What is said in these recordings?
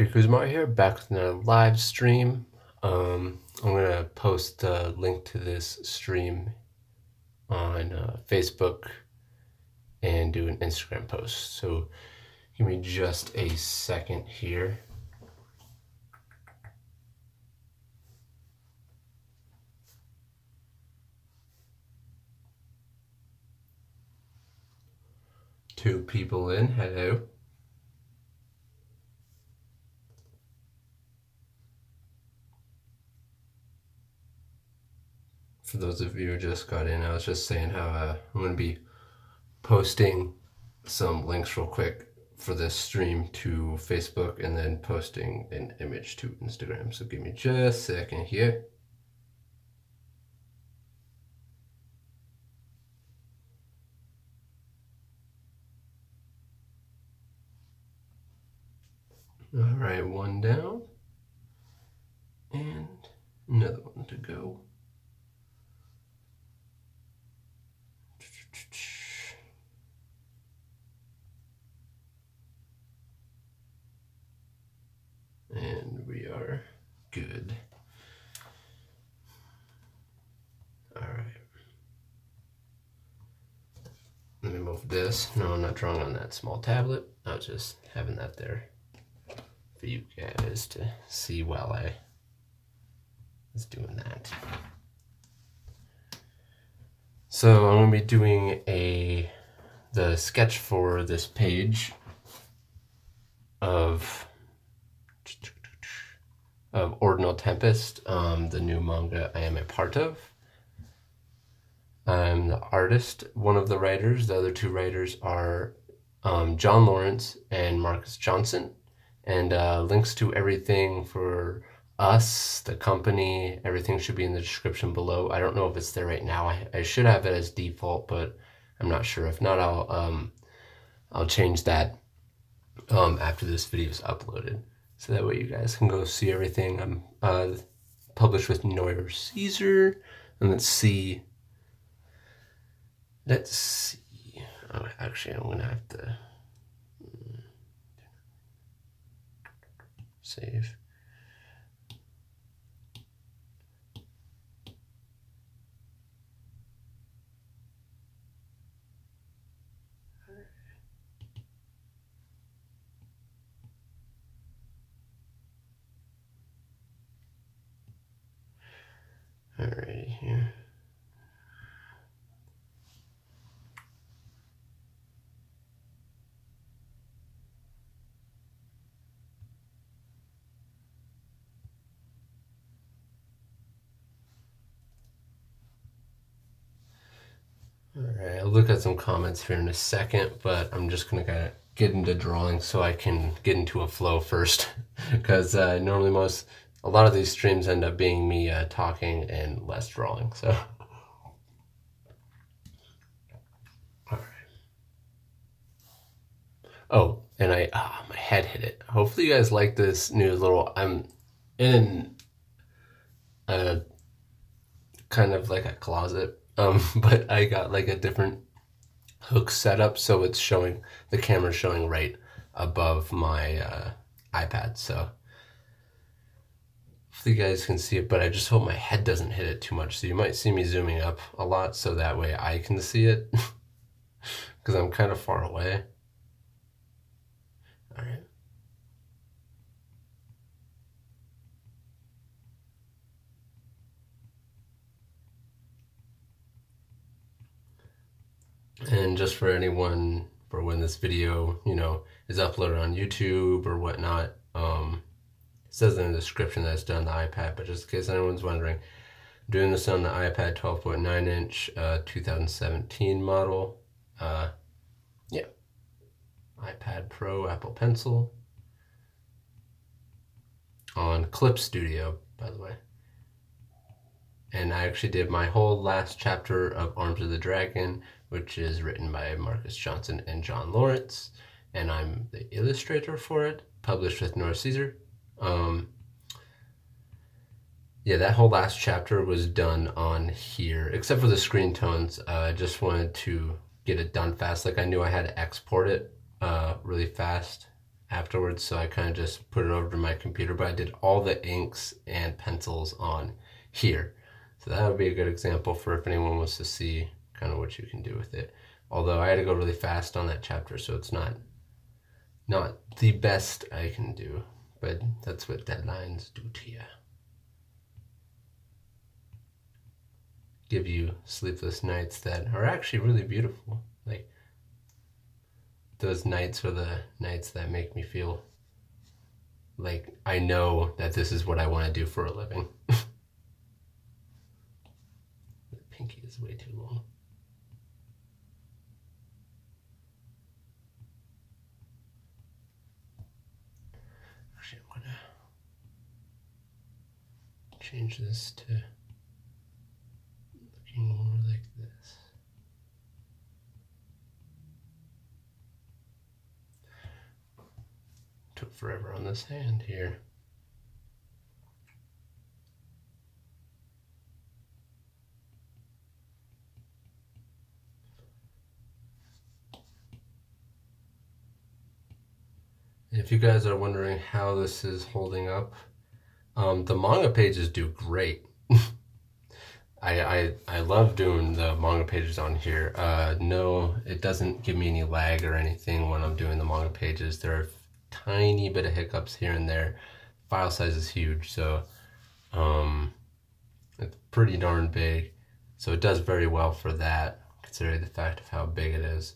Kuzomari here, back with another live stream. I'm going to post the link to this stream on Facebook and do an Instagram post. So give me just a second here. Two people in, hello. For those of you who just got in, I was just saying how I'm going to be posting some links real quick for this stream to Facebook and then posting an image to Instagram. So give me just a second here. All right, one down and another one to go. And we are good. All right. Let me move this. No, I'm not drawing on that small tablet. I was just having that there for you guys to see while I was doing that. So I'm going to be doing the sketch for this page of Ordinal Tempest, the new manga I am a part of. I'm the artist, one of the writers. The other two writers are John Lawrence and Marcus Johnson. And links to everything for us, the company, everything should be in the description below. I don't know if it's there right now. I should have it as default, but I'm not sure. If not, I'll change that after this video is uploaded. So that way you guys can go see everything. I'm published with Noir Caesar. And let's see. Oh, actually, I'm going to have to save. Alrighty here. Alright, I'll look at some comments here in a second, but I'm just going to kind of get into drawing so I can get into a flow first. Because normally a lot of these streams end up being me talking and less drawing, so. Alright. Oh, and my head hit it. Hopefully you guys like this new little, I'm in a kind of like a closet. But I got like a different hook setup, so it's showing, the camera's showing right above my iPad, so hopefully you guys can see it, but I just hope my head doesn't hit it too much, so you might see me zooming up a lot so that way I can see it, because I'm kind of far away. All right. And just for anyone, for when this video, is uploaded on YouTube or whatnot, it says in the description that it's done on the iPad, but just in case anyone's wondering, I'm doing this on the iPad 12.9 inch 2017 model. Yeah, iPad Pro, Apple Pencil, on Clipstudio, by the way. And I actually did my whole last chapter of Arms of the Dragon, which is written by Marcus Johnson and John Lawrence, and I'm the illustrator for it, published with Noir Caesar. Yeah, that whole last chapter was done on here, except for the screen tones. I just wanted to get it done fast. Like, I knew I had to export it really fast afterwards, so I kind of just put it over to my computer, but I did all the inks and pencils on here. So that would be a good example for if anyone wants to see kind of what you can do with it. Although I had to go really fast on that chapter, so it's not the best I can do, but that's what deadlines do to you. Give you sleepless nights that are actually really beautiful. Like, those nights are the nights that make me feel like I know that this is what I want to do for a living. The pinky is way too long. Actually, I'm gonna change this to looking more like this. Took forever on this hand here. If you guys are wondering how this is holding up, the manga pages do great. I love doing the manga pages on here. No, it doesn't give me any lag or anything when I'm doing the manga pages. There are a tiny bit of hiccups here and there. File size is huge, so it's pretty darn big. So it does very well for that, considering the fact of how big it is.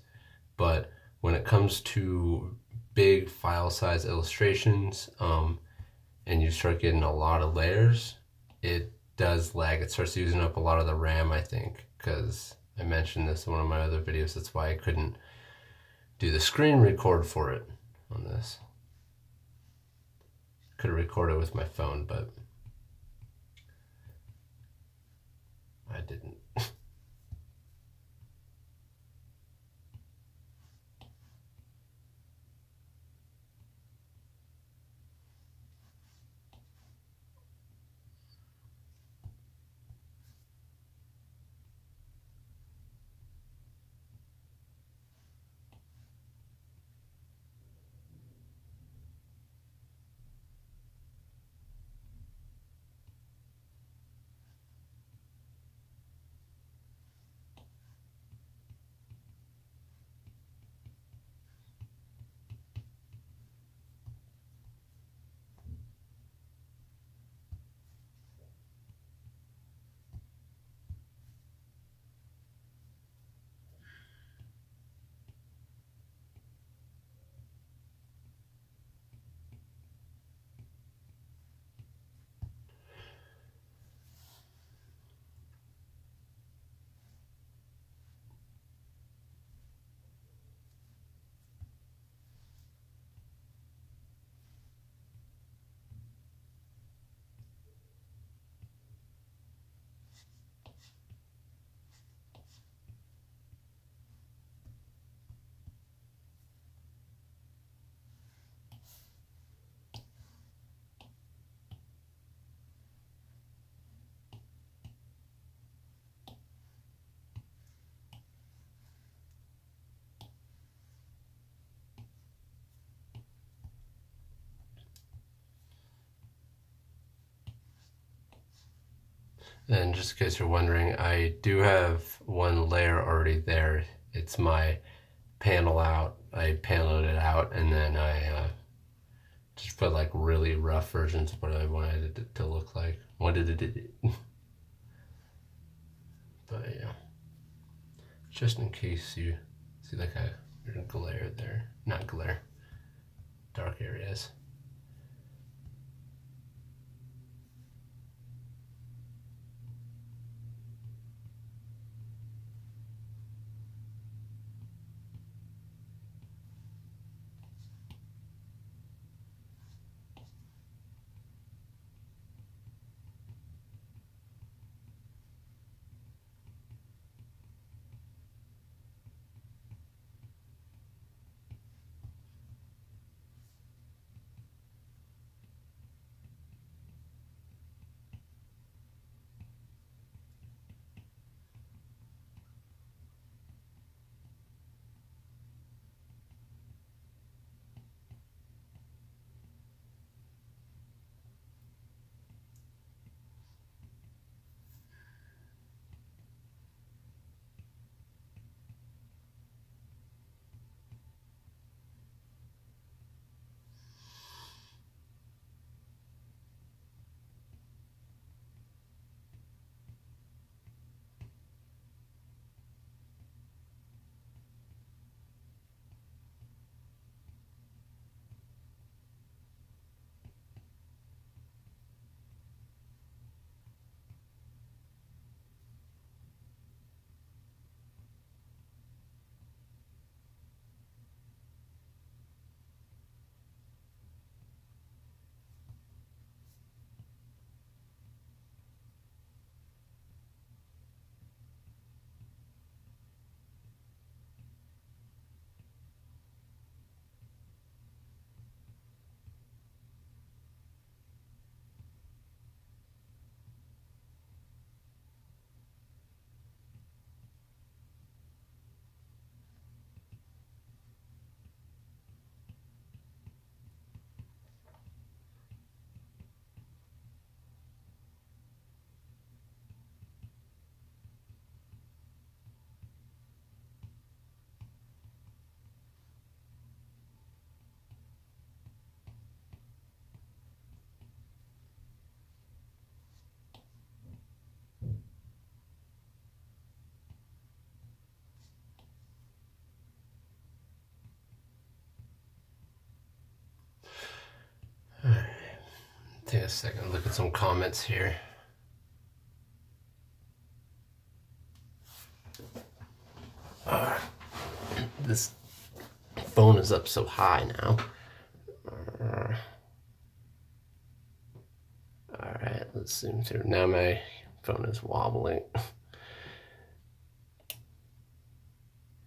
But when it comes to big file size illustrations, and you start getting a lot of layers, it does lag. It starts using up a lot of the RAM, I think, because I mentioned this in one of my other videos. That's why I couldn't do the screen record for it on this. Could have recorded with my phone, but I didn't. And just in case you're wondering, I do have one layer already there. It's my panel out. I paneled it out, and then I just put like really rough versions of what I wanted it to look like. But yeah, just in case you see like a glare there. Not glare, dark areas. take a second, look at some comments here. This phone is up so high now. Alright, let's zoom through. Now my phone is wobbling.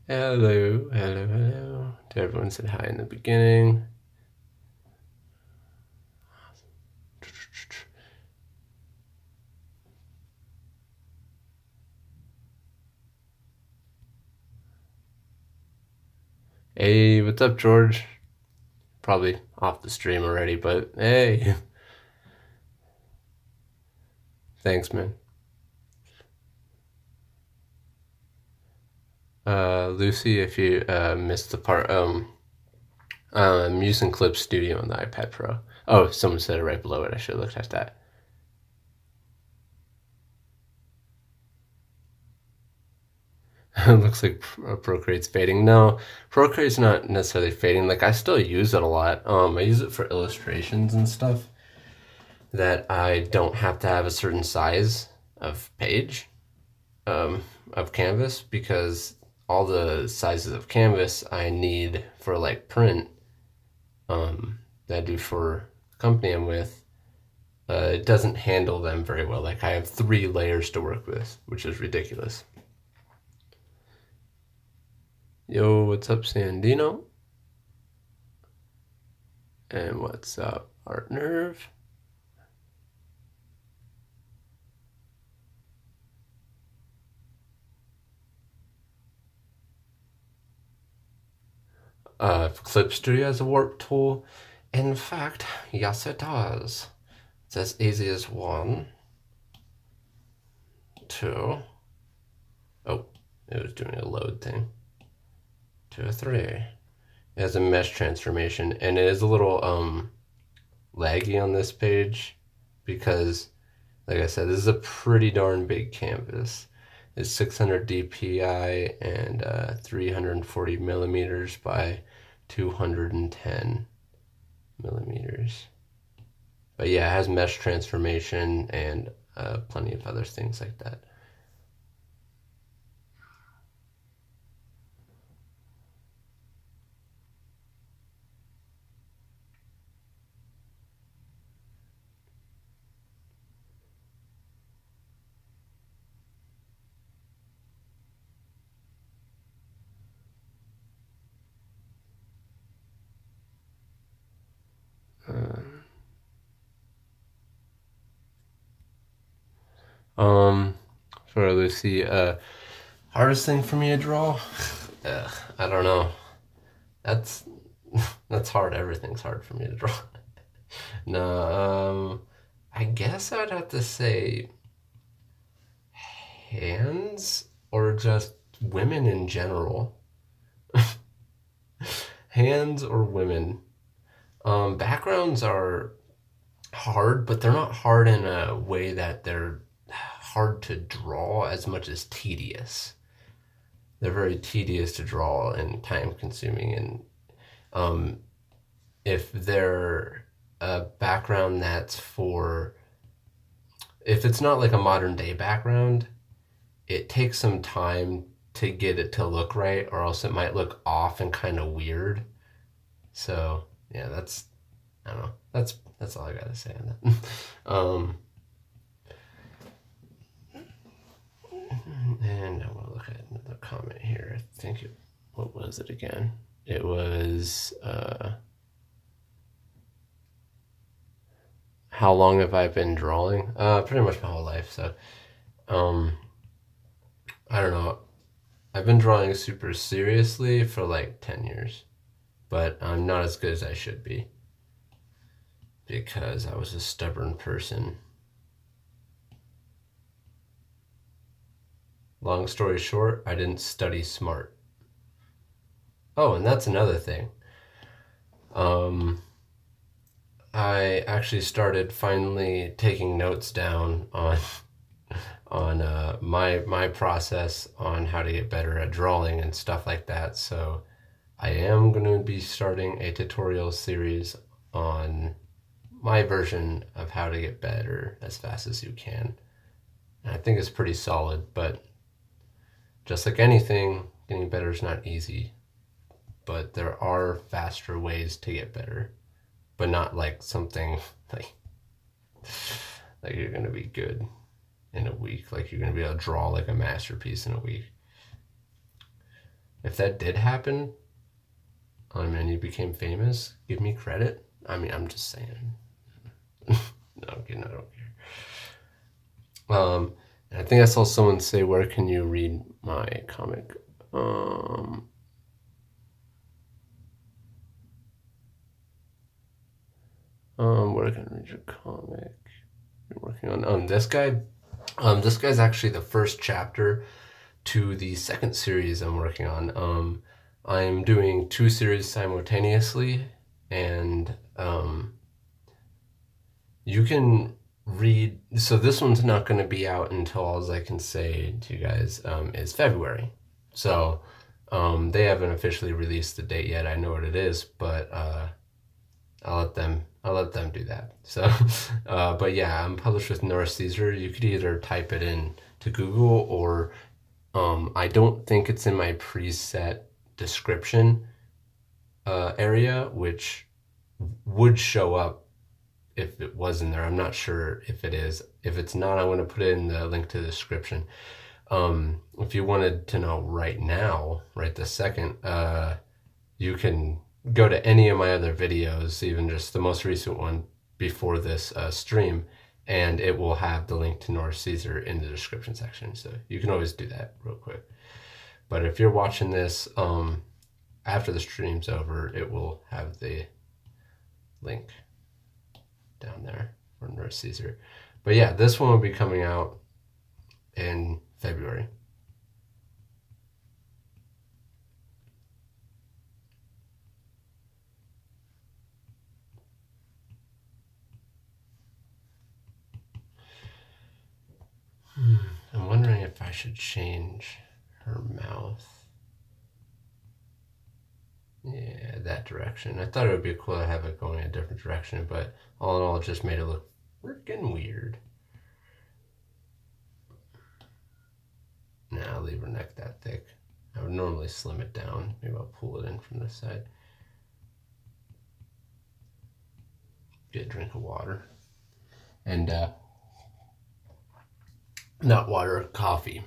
Hello, hello, hello. To everyone said hi in the beginning. Hey, what's up, George? Probably off the stream already, but hey. Thanks, man. Lucy, if you missed the part, I'm using Clipstudio on the iPad Pro. Oh, someone said it right below it. I should have looked at that. It looks like Procreate's fading. No, Procreate's not necessarily fading. Like, I still use it a lot. I use it for illustrations and stuff that I don't have to have a certain size of page of canvas, because all the sizes of canvas I need for like print that I do for the company I'm with, it doesn't handle them very well. Like, I have 3 layers to work with, which is ridiculous. Yo, what's up, Sandino? And what's up, Art Nerve? Clipstudio has a warp tool. In fact, yes it does. It's as easy as 1, 2. Oh, it was doing a load thing. 2, 3. It has a mesh transformation, and it is a little laggy on this page because, like I said, this is a pretty darn big canvas. It's 600 dpi and 340 millimeters by 210 millimeters. But yeah, it has mesh transformation and plenty of other things like that. For Lucy, hardest thing for me to draw? I don't know. That's hard. Everything's hard for me to draw. No, I guess I'd have to say hands, or just women in general. Hands or women. Backgrounds are hard, but they're not hard in a way that they're hard to draw as much as tedious. They're very tedious to draw and time consuming, and if they're a background that's for, if it's not like a modern day background, it takes some time to get it to look right, or else it might look off and kind of weird. So yeah, I don't know, that's all I gotta say on that. And I want to look at another comment here. I think what was it again? It was how long have I been drawing? Pretty much my whole life. So I don't know. I've been drawing super seriously for like 10 years, but I'm not as good as I should be because I was a stubborn person. Long story short, I didn't study smart. Oh, and that's another thing. I actually started finally taking notes down on my process on how to get better at drawing and stuff like that. So I am going to be starting a tutorial series on my version of how to get better as fast as you can. And I think it's pretty solid, but just like anything, getting better is not easy. But there are faster ways to get better, but not like something like you're gonna be good in a week, like you're gonna be able to draw like a masterpiece in a week. If that did happen, and you became famous, give me credit. I mean, I'm just saying. No, I'm kidding, I don't care. And I think I saw someone say, where can you read my comic? Where can I read your comic? You're working on this guy. This guy's actually the first chapter to the second series I'm working on. I'm doing 2 series simultaneously, and you can read. So this one's not going to be out until, all I can say to you guys is February. So they haven't officially released the date yet. I know what it is, but I'll let them do that. So, but yeah, I'm published with Noir Caesar. You could either type it in to Google, or I don't think it's in my preset description area, which would show up if it was in there. I'm not sure if it is. If it's not, I'm going to put it in the link to the description. If you wanted to know right now, right this second, you can go to any of my other videos, even just the most recent one before this stream, and it will have the link to Noir Caesar in the description section. So you can always do that real quick. But if you're watching this after the stream's over, it will have the link down there for Noir Caesar. But yeah, this one will be coming out in February. I'm wondering if I should change her mouth. Yeah, that direction. I thought it would be cool to have it going a different direction, but all in all, it just made it look freaking weird. Nah, I'll leave her neck that thick. I would normally slim it down. Maybe I'll pull it in from this side. Get a drink of water. And not water, coffee.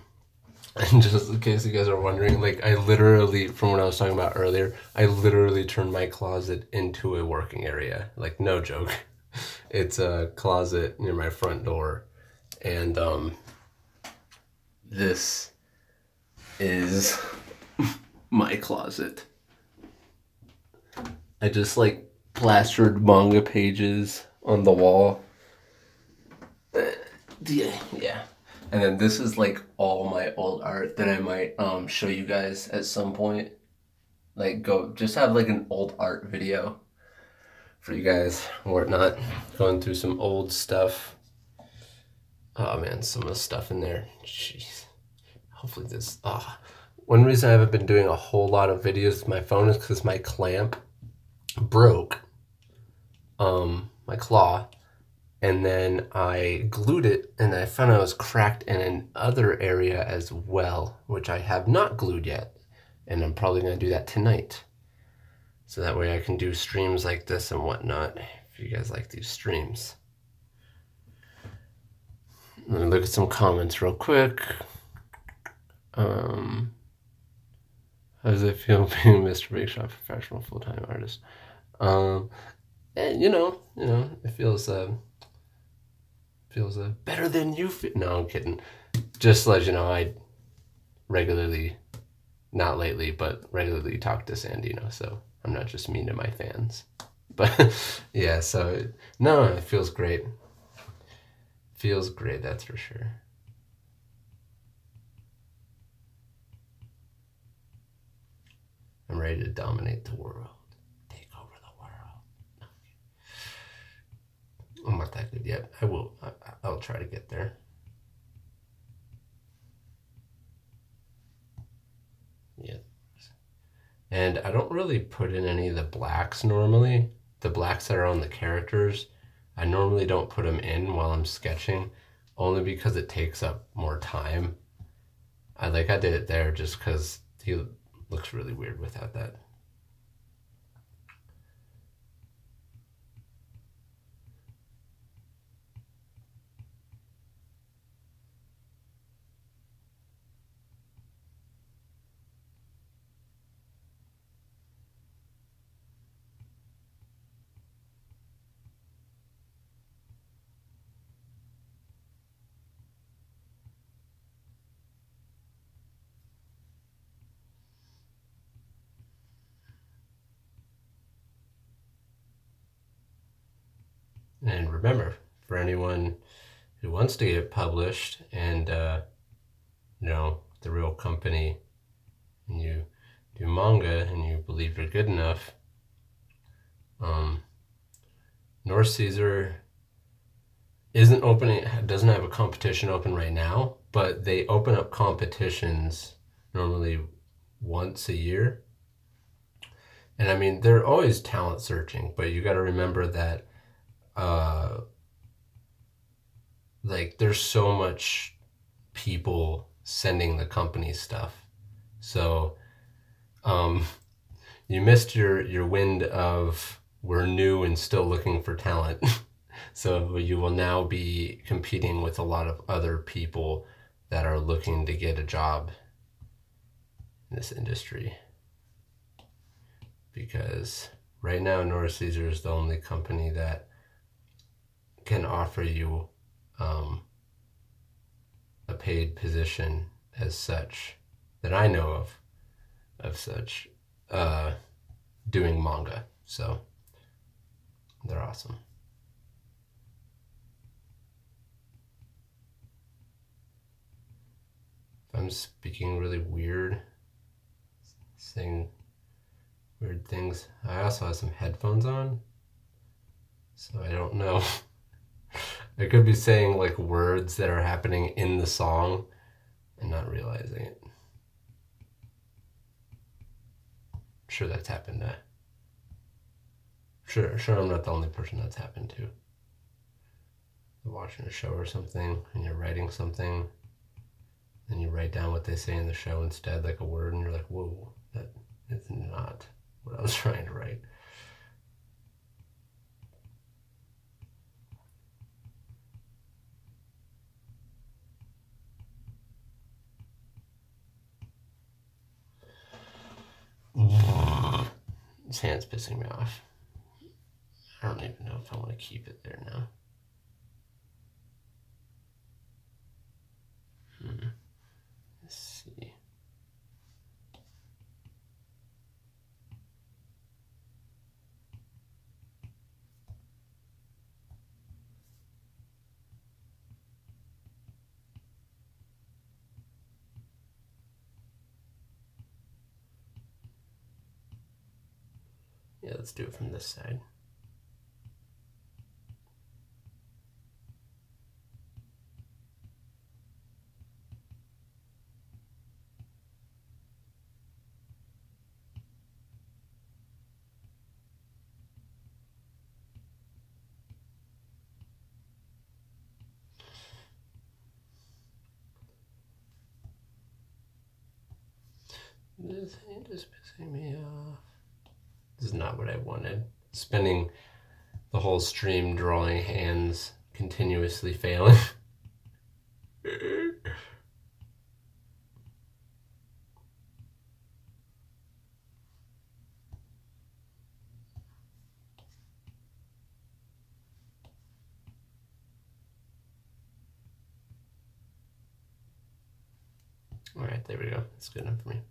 And just in case you guys are wondering, like, I literally, from what I was talking about earlier, I literally turned my closet into a working area. Like, no joke. It's a closet near my front door. And this is my closet. I just, like, plastered manga pages on the wall. Yeah. And then this is like all my old art that I might show you guys at some point. Like, go just have like an old art video for you guys or whatnot. Going through some old stuff. Oh man, some of the stuff in there. Jeez. Hopefully this. One reason I haven't been doing a whole lot of videos with my phone is because my clamp broke. My claw. And then I glued it, and I found out it was cracked in another area as well, which I have not glued yet. And I'm probably going to do that tonight. So that way I can do streams like this and whatnot, if you guys like these streams. Let me look at some comments real quick. How does it feel being Mr. Big Shot professional full-time artist? And you know, it feels better than you feel. No, I'm kidding. Just to let you know, I regularly, not lately, but regularly talk to Sandino, so I'm not just mean to my fans. But yeah, so no, it feels great. Feels great, that's for sure. I'm ready to dominate the world. Take over the world. I'm not that good yet. I'll try to get there. Yeah. And I don't really put in any of the blacks normally. The blacks that are on the characters. I normally don't put them in while I'm sketching, only because it takes up more time. I did it there just because he looks really weird without that. And remember, for anyone who wants to get published and, the real company, and you do manga and you believe you're good enough, Noir Caesar isn't opening, doesn't have a competition open right now, but they open up competitions normally once a year. And I mean, they're always talent searching, but you got to remember that there's so much people sending the company stuff. So you missed your wind of we're new and still looking for talent. So you will now be competing with a lot of other people that are looking to get a job in this industry. Because right now, Noir Caesar is the only company that can offer you a paid position as such that I know of such doing manga. So they're awesome. If I'm speaking really weird, saying weird things, I also have some headphones on, so I don't know. I could be saying words that are happening in the song and not realizing it. I'm sure that's happened to. Sure I'm not the only person that's happened to. You're watching a show or something and you're writing something, and you write down what they say in the show instead, like a word, and you're like, whoa, that is not what I was trying to write. His hand's pissing me off. I don't even know if I want to keep it there now. Let's see. Yeah, let's do it from this side. This hand is pissing me off. This is not what I wanted. Spending the whole stream drawing hands continuously failing. All right, there we go. That's good enough for me.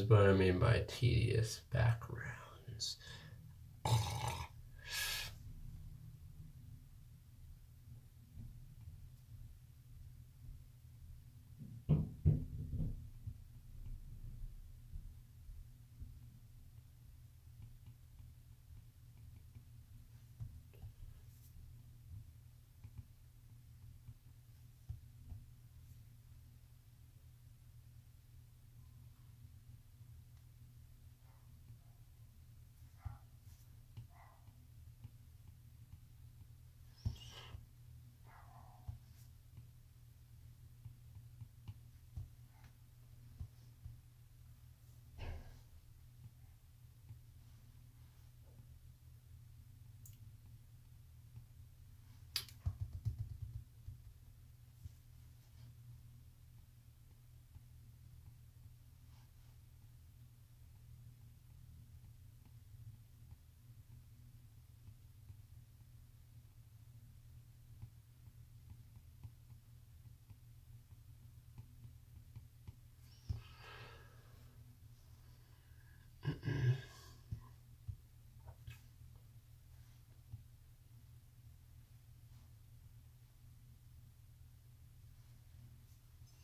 is what I mean by tedious backgrounds.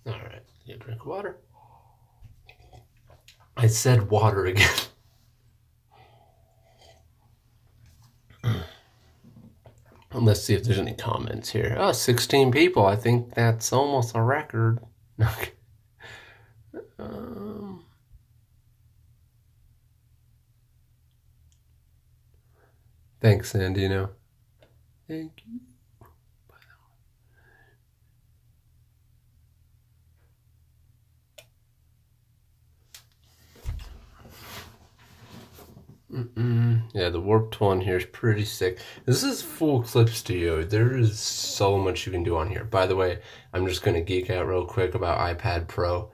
All right, you drink water. I said water again. Let's see if there's any comments here. Oh, 16 people. I think that's almost a record. Okay. Thanks, Sandino. Thank you. Yeah, the warped one here is pretty sick. This is full Clipstudio. There is so much you can do on here. By the way, I'm just going to geek out real quick about iPad Pro.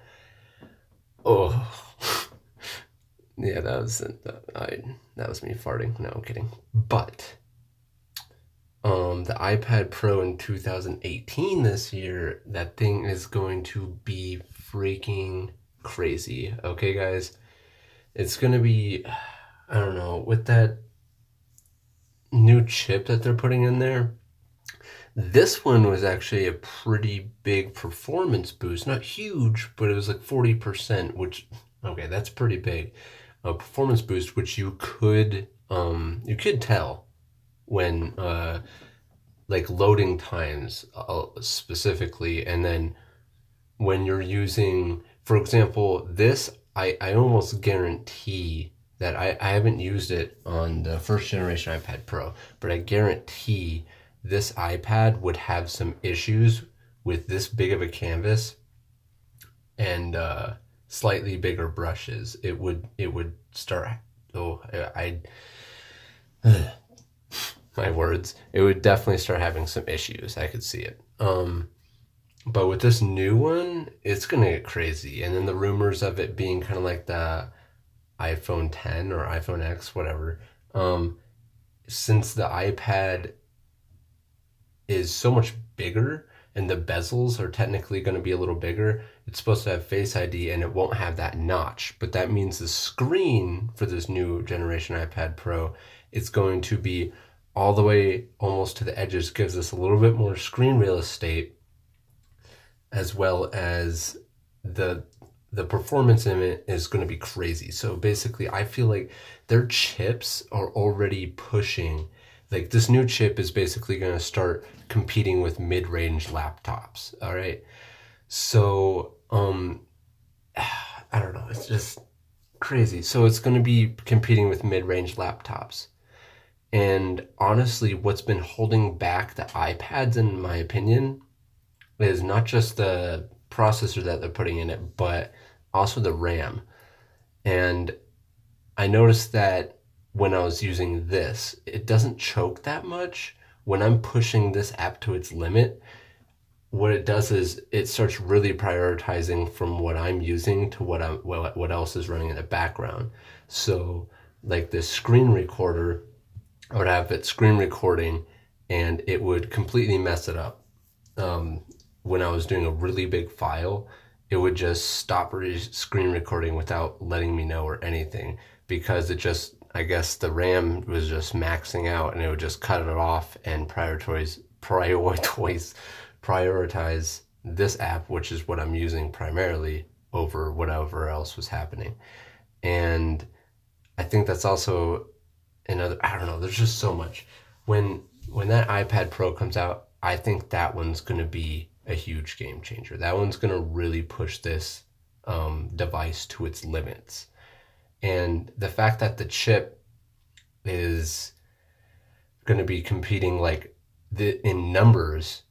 Oh, yeah, that was me farting. No, I'm kidding. But the iPad Pro in 2018 this year, that thing is going to be freaking crazy. Okay, guys, it's going to be, I don't know, with that new chip that they're putting in there. This one was actually a pretty big performance boost. Not huge, but it was like 40%, which, okay, that's pretty big. A performance boost, which you could tell when, like loading times specifically, and then when you're using, for example, this, I almost guarantee that I haven't used it on the first generation iPad Pro, but I guarantee this iPad would have some issues with this big of a canvas and slightly bigger brushes. It would start, my words, it would definitely start having some issues. I could see it. But with this new one, it's gonna get crazy. And then the rumors of it being kind of like the iPhone 10 or iPhone X, whatever. Since the iPad is so much bigger and the bezels are technically going to be a little bigger, it's supposed to have Face ID and it won't have that notch. But that means the screen for this new generation iPad Pro is going to be all the way almost to the edges, gives us a little bit more screen real estate, as well as the performance in it is going to be crazy. So basically, I feel like their chips are already pushing. Like, this new chip is basically going to start competing with mid-range laptops. All right. So, I don't know. It's just crazy. So it's going to be competing with mid-range laptops. And honestly, what's been holding back the iPads, in my opinion, is not just the processor that they're putting in it, but also the RAM. And I noticed that when I was using this, it doesn't choke that much. When I'm pushing this app to its limit, what it does is it starts really prioritizing from what I'm using to what else is running in the background. So like this screen recorder, I would have it screen recording and it would completely mess it up. When I was doing a really big file, it would just stop screen recording without letting me know or anything, because it just, I guess the RAM was just maxing out, and it would just cut it off and prioritize this app, which is what I'm using primarily, over whatever else was happening. And I think that's also another, I don't know, there's just so much. When that iPad Pro comes out, I think that one's going to be a huge game changer. That one's going to really push this device to its limits. And the fact that the chip is going to be competing like in numbers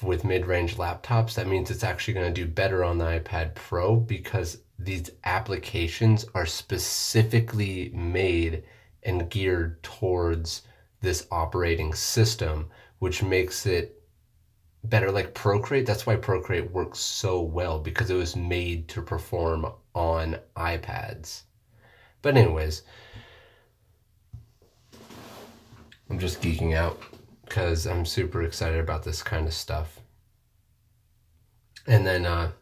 with mid-range laptops, that means it's actually going to do better on the iPad Pro, because these applications are specifically made and geared towards this operating system, which makes it better. Like Procreate, that's why Procreate works so well, because it was made to perform on iPads. But anyways, I'm just geeking out because I'm super excited about this kind of stuff. And then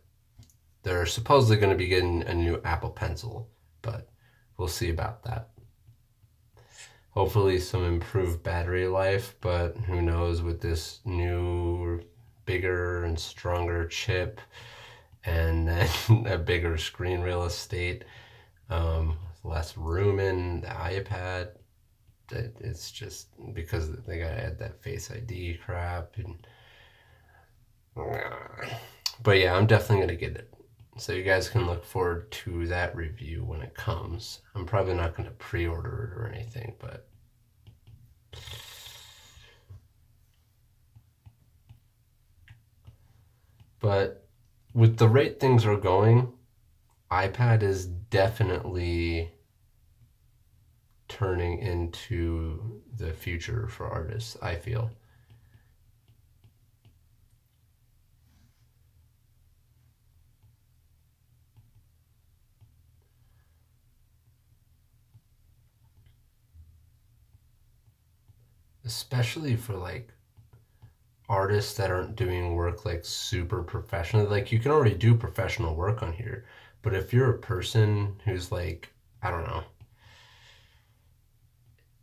they're supposedly going to be getting a new Apple Pencil, but we'll see about that. Hopefully some improved battery life, but who knows with this new, bigger and stronger chip, and then a bigger screen real estate, less room in the iPad. It's just because they gotta add that Face ID crap. But yeah, I'm definitely gonna get it. So you guys can look forward to that review when it comes. I'm probably not gonna pre-order it or anything, but with the rate things are going, iPad is definitely turning into the future for artists, I feel. Especially for like artists that aren't doing work like super professionally. Like you can already do professional work on here, but if you're a person who's like, I don't know,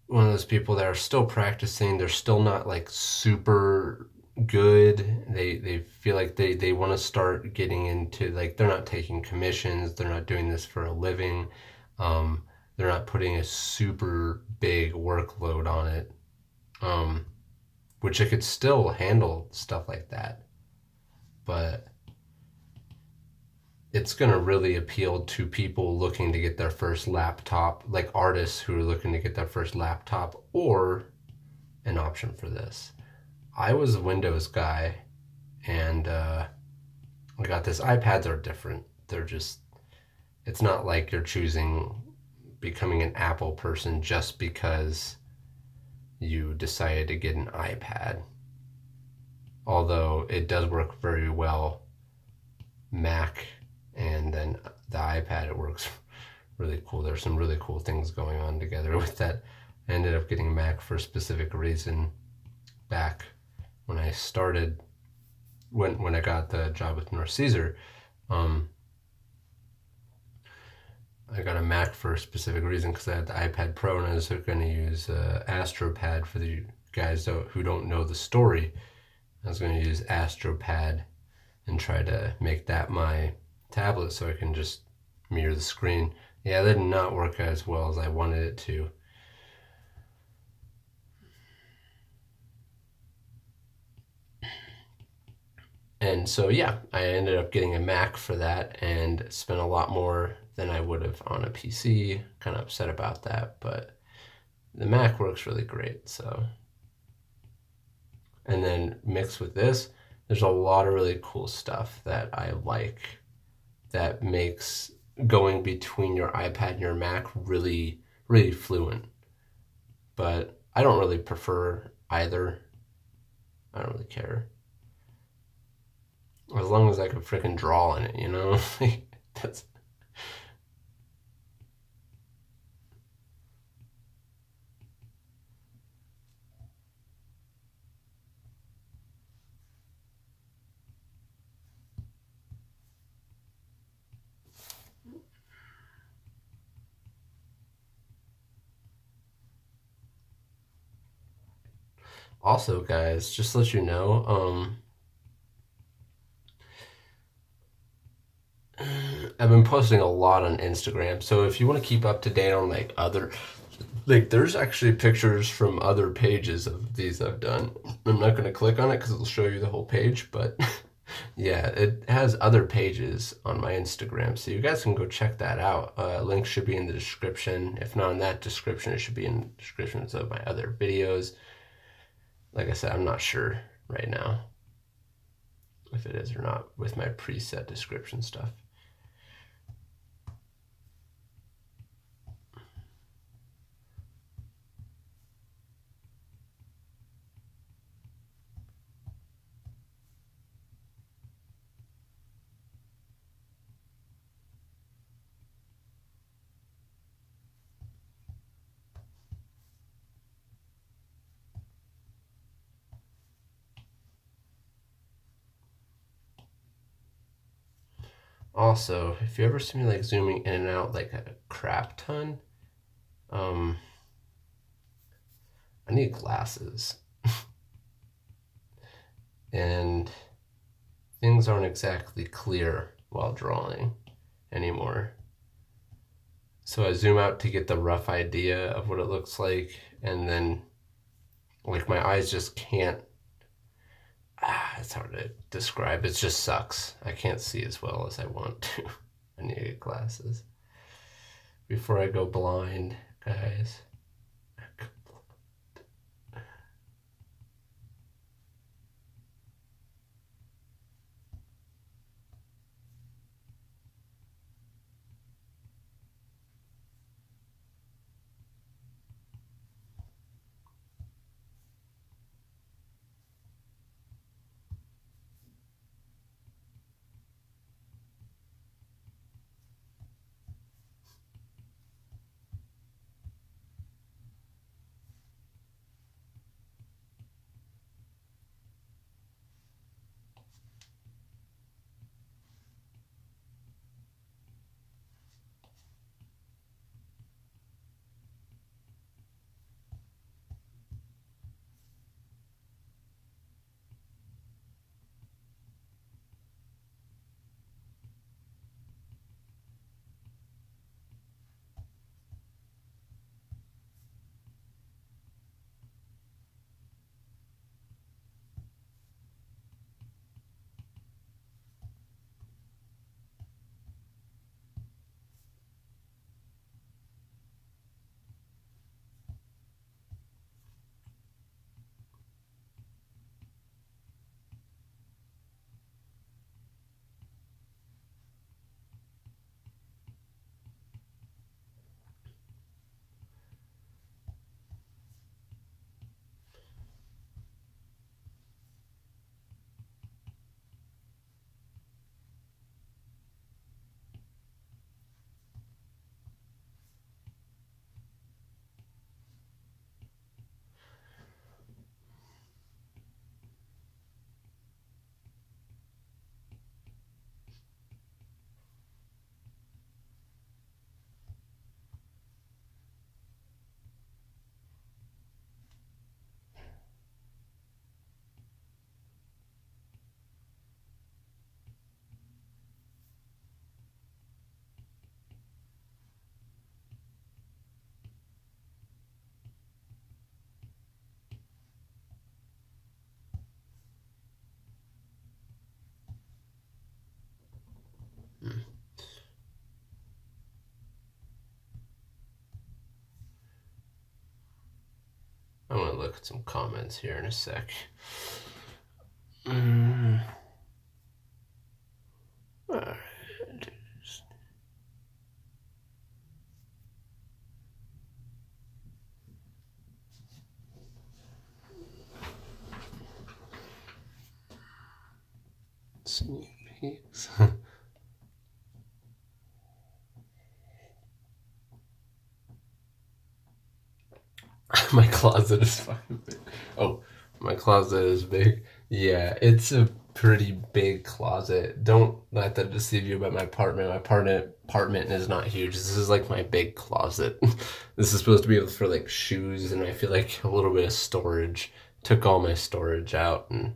one of those people that are still practicing, they're still not like super good. They feel like they want to start getting into, like, they're not taking commissions, they're not doing this for a living. They're not putting a super big workload on it. Which it could still handle stuff like that, but it's going to really appeal to people looking to get their first laptop, like artists who are looking to get their first laptop or an option for this. I was a Windows guy, and I got this. iPads are different. They're just, it's not like you're choosing becoming an Apple person just because you decided to get an iPad. Although it does work very well Mac, and then the iPad, it works really cool. There's some really cool things going on together with that. I ended up getting Mac for a specific reason back when I started, when I got the job with Noir Caesar. I got a Mac for a specific reason because I had the iPad Pro, and I was going to use AstroPad. For the guys who don't know the story, I was going to use AstroPad and try to make that my tablet so I can just mirror the screen. Yeah, that did not work as well as I wanted it to. And so yeah, I ended up getting a Mac for that and spent a lot more than I would have on a PC. Kind of upset about that, but the Mac works really great. So, and then mixed with this, there's a lot of really cool stuff that I like that makes going between your iPad and your Mac really, really fluent. But I don't really prefer either. I don't really care. As long as I can freaking draw in it, you know? That's... Also, guys, just to let you know, I've been posting a lot on Instagram. So if you want to keep up to date on like other, like there's actually pictures from other pages of these I've done. I'm not going to click on it because it'll show you the whole page, but yeah, it has other pages on my Instagram. So you guys can go check that out. Link should be in the description. If not in that description, it should be in the descriptions of my other videos. Like I said, I'm not sure right now if it is or not with my preset description stuff. Also, if you ever see me like zooming in and out like a crap ton, I need glasses. And things aren't exactly clear while drawing anymore. So I zoom out to get the rough idea of what it looks like, and then like my eyes just can't, it's hard to describe. It just sucks. I can't see as well as I want to. I need to get glasses before I go blind, guys. I'm gonna look at some comments here in a sec. All right. Sneak peeks. My closet is fucking big. Oh, my closet is big. Yeah, it's a pretty big closet. Don't let that deceive you about my apartment. My apartment is not huge. This is like my big closet. This is supposed to be for like shoes and I feel like a little bit of storage. took all my storage out and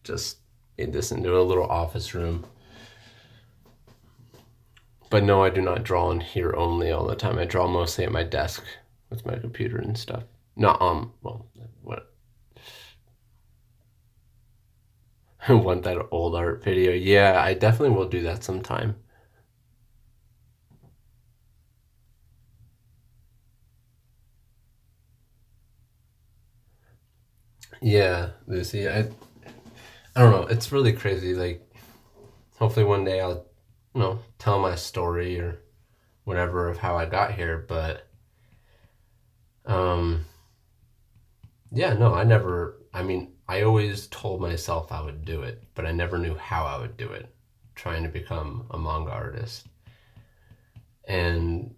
just made this into a little office room. But no, I do not draw in here only all the time. I draw mostly at my desk with my computer and stuff. Not well, what? Want that old art video? Yeah, I definitely will do that sometime. Yeah, Lucy, I don't know. It's really crazy. Like, hopefully one day I'll, tell my story or whatever of how I got here. But, um, yeah, no, I always told myself I would do it, but I never knew how I would do it, trying to become a manga artist. And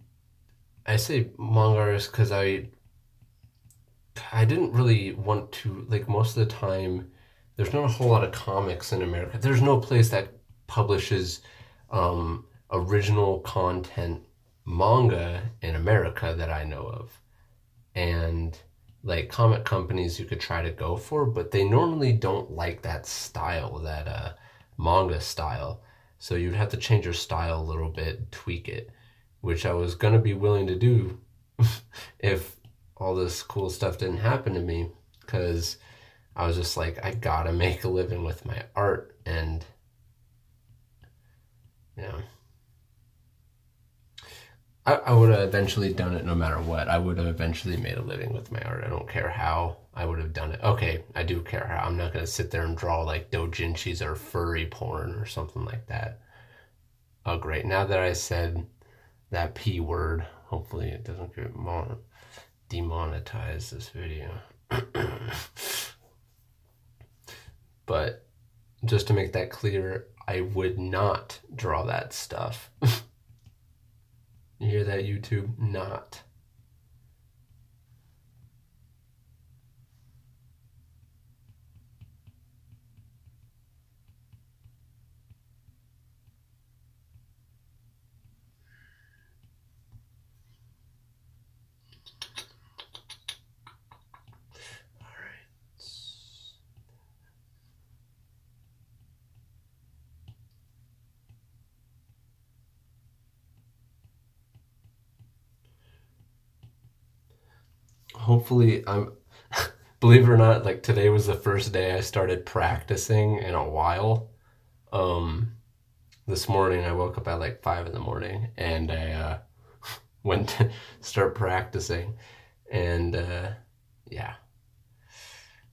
I say manga artist because I didn't really want to, like, most of the time, there's not a whole lot of comics in America. There's no place that publishes original content manga in America that I know of. And like comic companies you could try to go for, but they normally don't like that style, that manga style. So you'd have to change your style a little bit, tweak it, which I was gonna be willing to do if all this cool stuff didn't happen to me, because I was just like, I gotta make a living with my art. And yeah, I would have eventually done it no matter what. I would have eventually made a living with my art. I don't care how. I would have done it. Okay, I do care how. I'm not going to sit there and draw like doujinshis or furry porn or something like that. Oh, great. Now that I said that P word, hopefully it doesn't get demonetized, this video. But just to make that clear, I would not draw that stuff. You hear that, YouTube? Not. All right. Hopefully believe it or not, like today was the first day I started practicing in a while. This morning I woke up at like 5 in the morning and I went to start practicing, and yeah,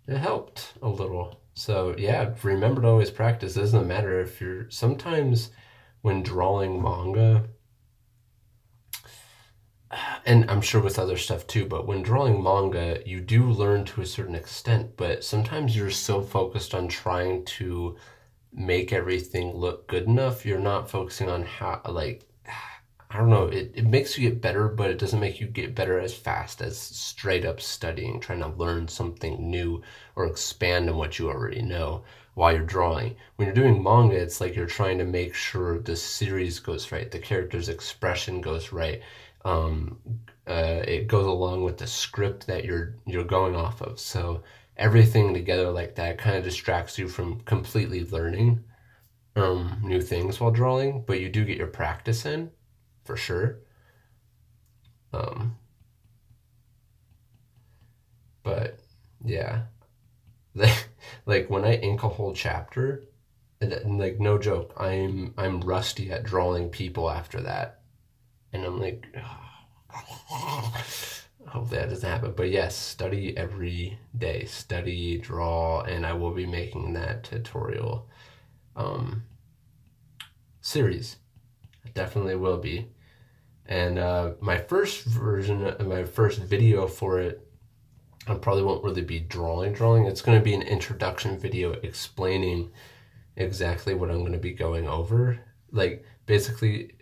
it helped a little. So yeah, remember to always practice. It doesn't matter if you're, sometimes when drawing manga, and I'm sure with other stuff too, but when drawing manga, you do learn to a certain extent, but sometimes you're so focused on trying to make everything look good enough, you're not focusing on how, like, I don't know, it makes you get better, but it doesn't make you get better as fast as straight up studying, trying to learn something new or expand on what you already know while you're drawing. When you're doing manga, it's like you're trying to make sure the series goes right, the character's expression goes right. It goes along with the script that you're going off of. So everything together like that kind of distracts you from completely learning new things while drawing, but you do get your practice in, for sure. But yeah, like when I ink a whole chapter, and like no joke, I'm rusty at drawing people after that, and I'm like, hopefully that doesn't happen. But yes, study every day, study, draw, and I will be making that tutorial series. I definitely will be. And my first version, my first video for it, I probably won't really be drawing. It's going to be an introduction video explaining exactly what I'm going to be going over. Like, basically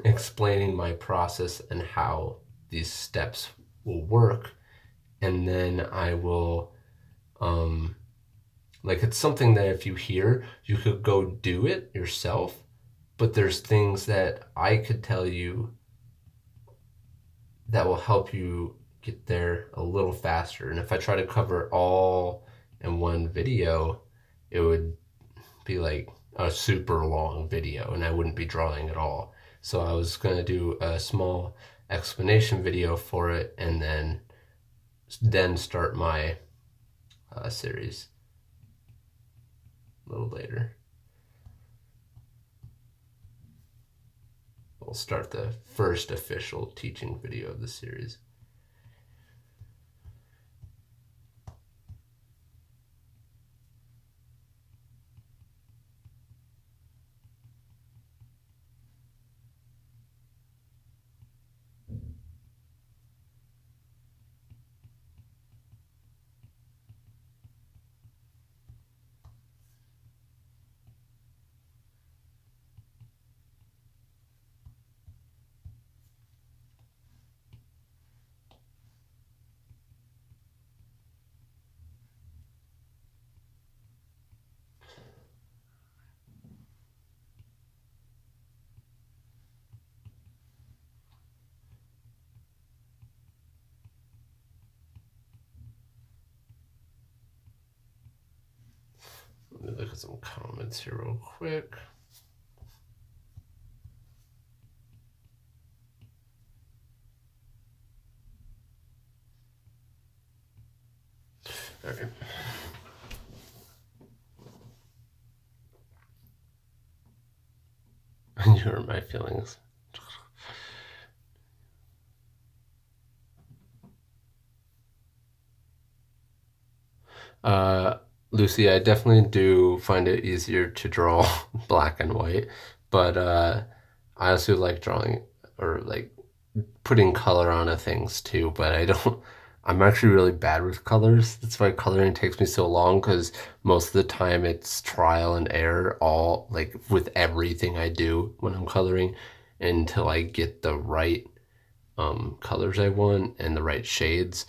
explaining my process and how these steps will work. And then I will, like, it's something that if you hear, you could go do it yourself. But there's things that I could tell you that will help you get there a little faster. And if I try to cover it all in one video, it would be like a super long video and I wouldn't be drawing at all. So I was going to do a small explanation video for it and then start my series a little later. We'll start the first official teaching video of the series. Let me look at some comments here real quick. All right. You hurt my feelings. Lucy, I definitely do find it easier to draw black and white, but I also like drawing or like putting color onto things too, but I'm actually really bad with colors. That's why coloring takes me so long, because most of the time it's trial and error, all like with everything I do when I'm coloring, until I get the right colors I want and the right shades.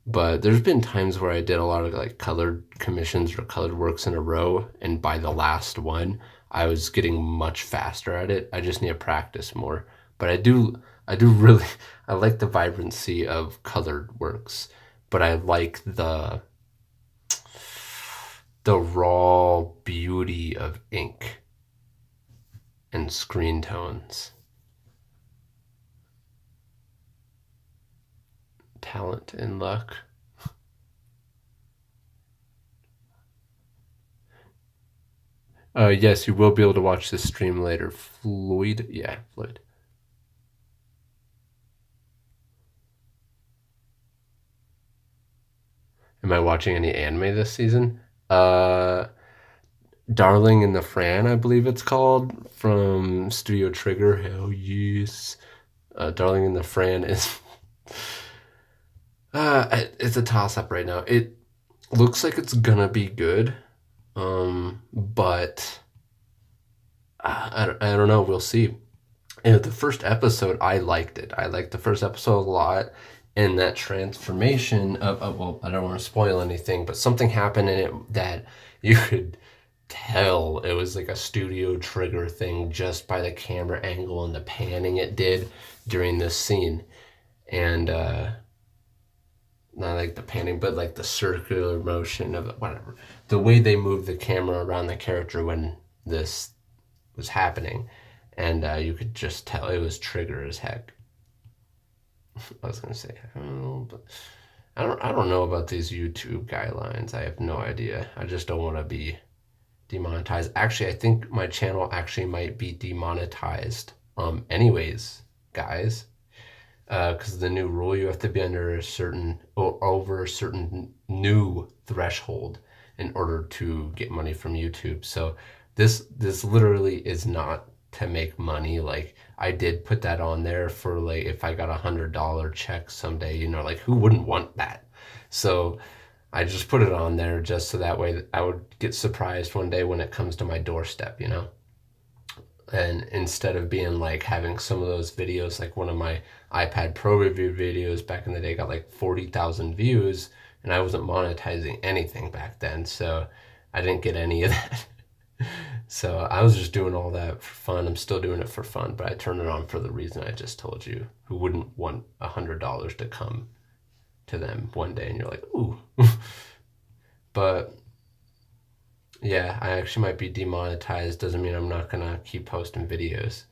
But there's been times where I did a lot of like colored commissions or colored works in a row, and by the last one, I was getting much faster at it. I just need to practice more. But I do really, I like the vibrancy of colored works, but I like the raw beauty of ink and screen tones. Talent and luck. Yes, you will be able to watch this stream later. Floyd? Yeah, Floyd. Am I watching any anime this season? Darling in the Fran, I believe it's called, from Studio Trigger. Hell yes. Darling in the Fran is... it's a toss-up right now. It looks like it's gonna be good, but I don't know. We'll see. And the first episode, I liked it. I liked the first episode a lot, and that transformation of well, I don't want to spoil anything, but something happened in it that you could tell it was like a Studio Trigger thing just by the camera angle and the panning it did during this scene. And not like the panning, but like the circular motion of whatever. The way they moved the camera around the character when this was happening. And you could just tell it was Trigger as heck. I was gonna say, I don't know, but I don't know about these YouTube guidelines. I have no idea. I just don't want to be demonetized. Actually, I think my channel actually might be demonetized. Anyways, guys, because the new rule, you have to be under a certain or over a certain new threshold in order to get money from YouTube. So this literally is not to make money. Like, I did put that on there for like if I got $100 check someday, you know, like who wouldn't want that? So I just put it on there just so that way I would get surprised one day when it comes to my doorstep, you know? And instead of being like having some of those videos, like one of my iPad Pro review videos back in the day got like 40,000 views, and I wasn't monetizing anything back then, so I didn't get any of that. So I was just doing all that for fun. I'm still doing it for fun, but I turned it on for the reason I just told you. Who wouldn't want $100 to come to them one day and you're like, ooh. But yeah, I actually might be demonetized. Doesn't mean I'm not gonna keep posting videos.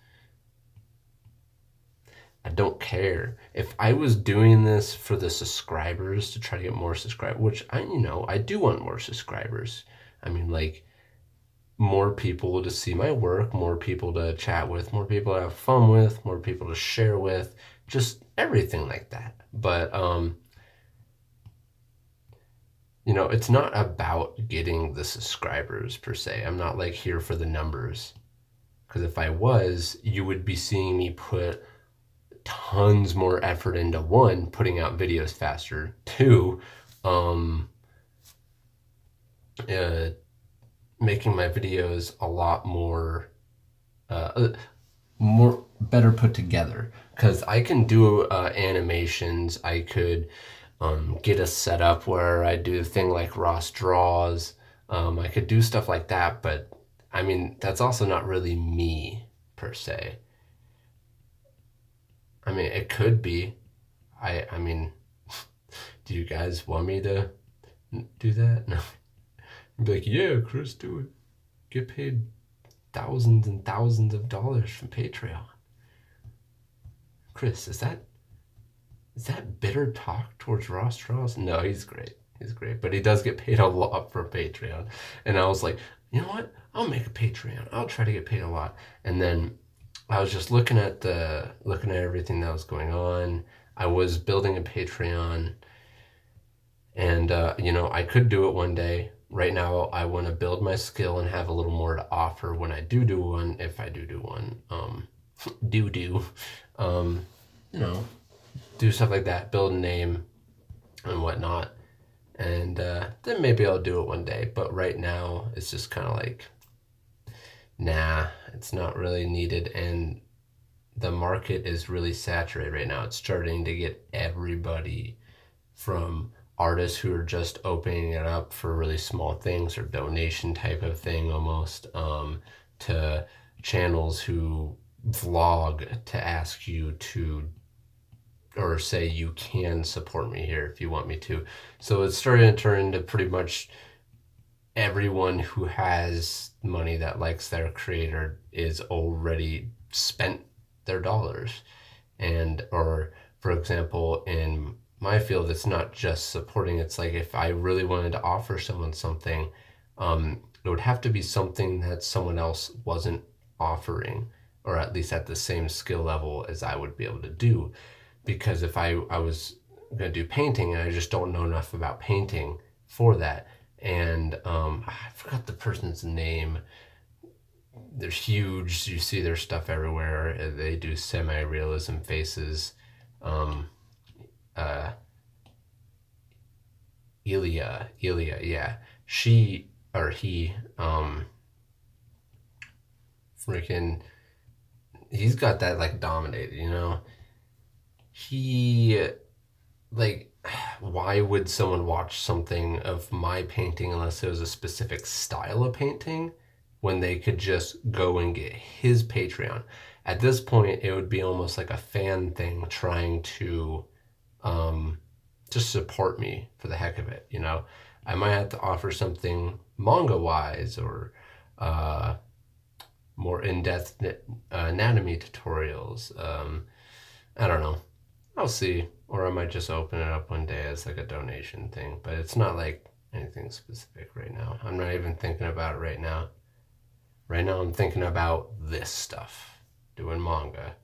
I don't care. If I was doing this for the subscribers to try to get more subscribers, which I do want more subscribers. I mean, like, more people to see my work, more people to chat with, more people to have fun with, more people to share with, just everything like that. But, it's not about getting the subscribers per se. I'm not like here for the numbers. Because if I was, you would be seeing me put tons more effort into, one, putting out videos faster, two, making my videos a lot more better put together, because I can do animations. I could get a setup where I do a thing like Ross draws. I could do stuff like that, but I mean, that's also not really me per se. I mean, it could be. I mean, do you guys want me to do that? No. I'd be like, yeah, Chris, do it. Get paid thousands and thousands of dollars from Patreon. Chris, is that bitter talk towards Ross Strauss? No, he's great. He's great. But he does get paid a lot for Patreon. And I was like, you know what? I'll make a Patreon. I'll try to get paid a lot. And then I was just looking at everything that was going on. I was building a Patreon, and I could do it one day. Right now, I want to build my skill and have a little more to offer when I do one, if I do one. Do stuff like that, build a name and whatnot. And then maybe I'll do it one day. But right now, it's just kind of like, nah, it's not really needed. And the market is really saturated right now. It's starting to get everybody, from artists who are just opening it up for really small things or donation type of thing almost, to channels who vlog to ask you to, or say you can support me here if you want me to. So it's starting to turn into pretty much everyone who has money that likes their creator is already spent their dollars. And, or for example, in my field, it's not just supporting. It's like, if I really wanted to offer someone something, it would have to be something that someone else wasn't offering, or at least at the same skill level as I would be able to do. Because if I was going to do painting and I just don't know enough about painting for that, and I forgot the person's name. They're huge. You see their stuff everywhere. They do semi-realism faces. Ilya, yeah. She, or he, freaking, he's got that like dominated, He, like, why would someone watch something of my painting unless it was a specific style of painting, when they could just go and get his Patreon? At this point, it would be almost like a fan thing, trying to just support me for the heck of it, I might have to offer something manga-wise, or more in-depth anatomy tutorials. I don't know. I'll see. Or I might just open it up one day as like a donation thing. But it's not like anything specific right now. I'm not even thinking about it right now. Right now I'm thinking about this stuff. Doing manga.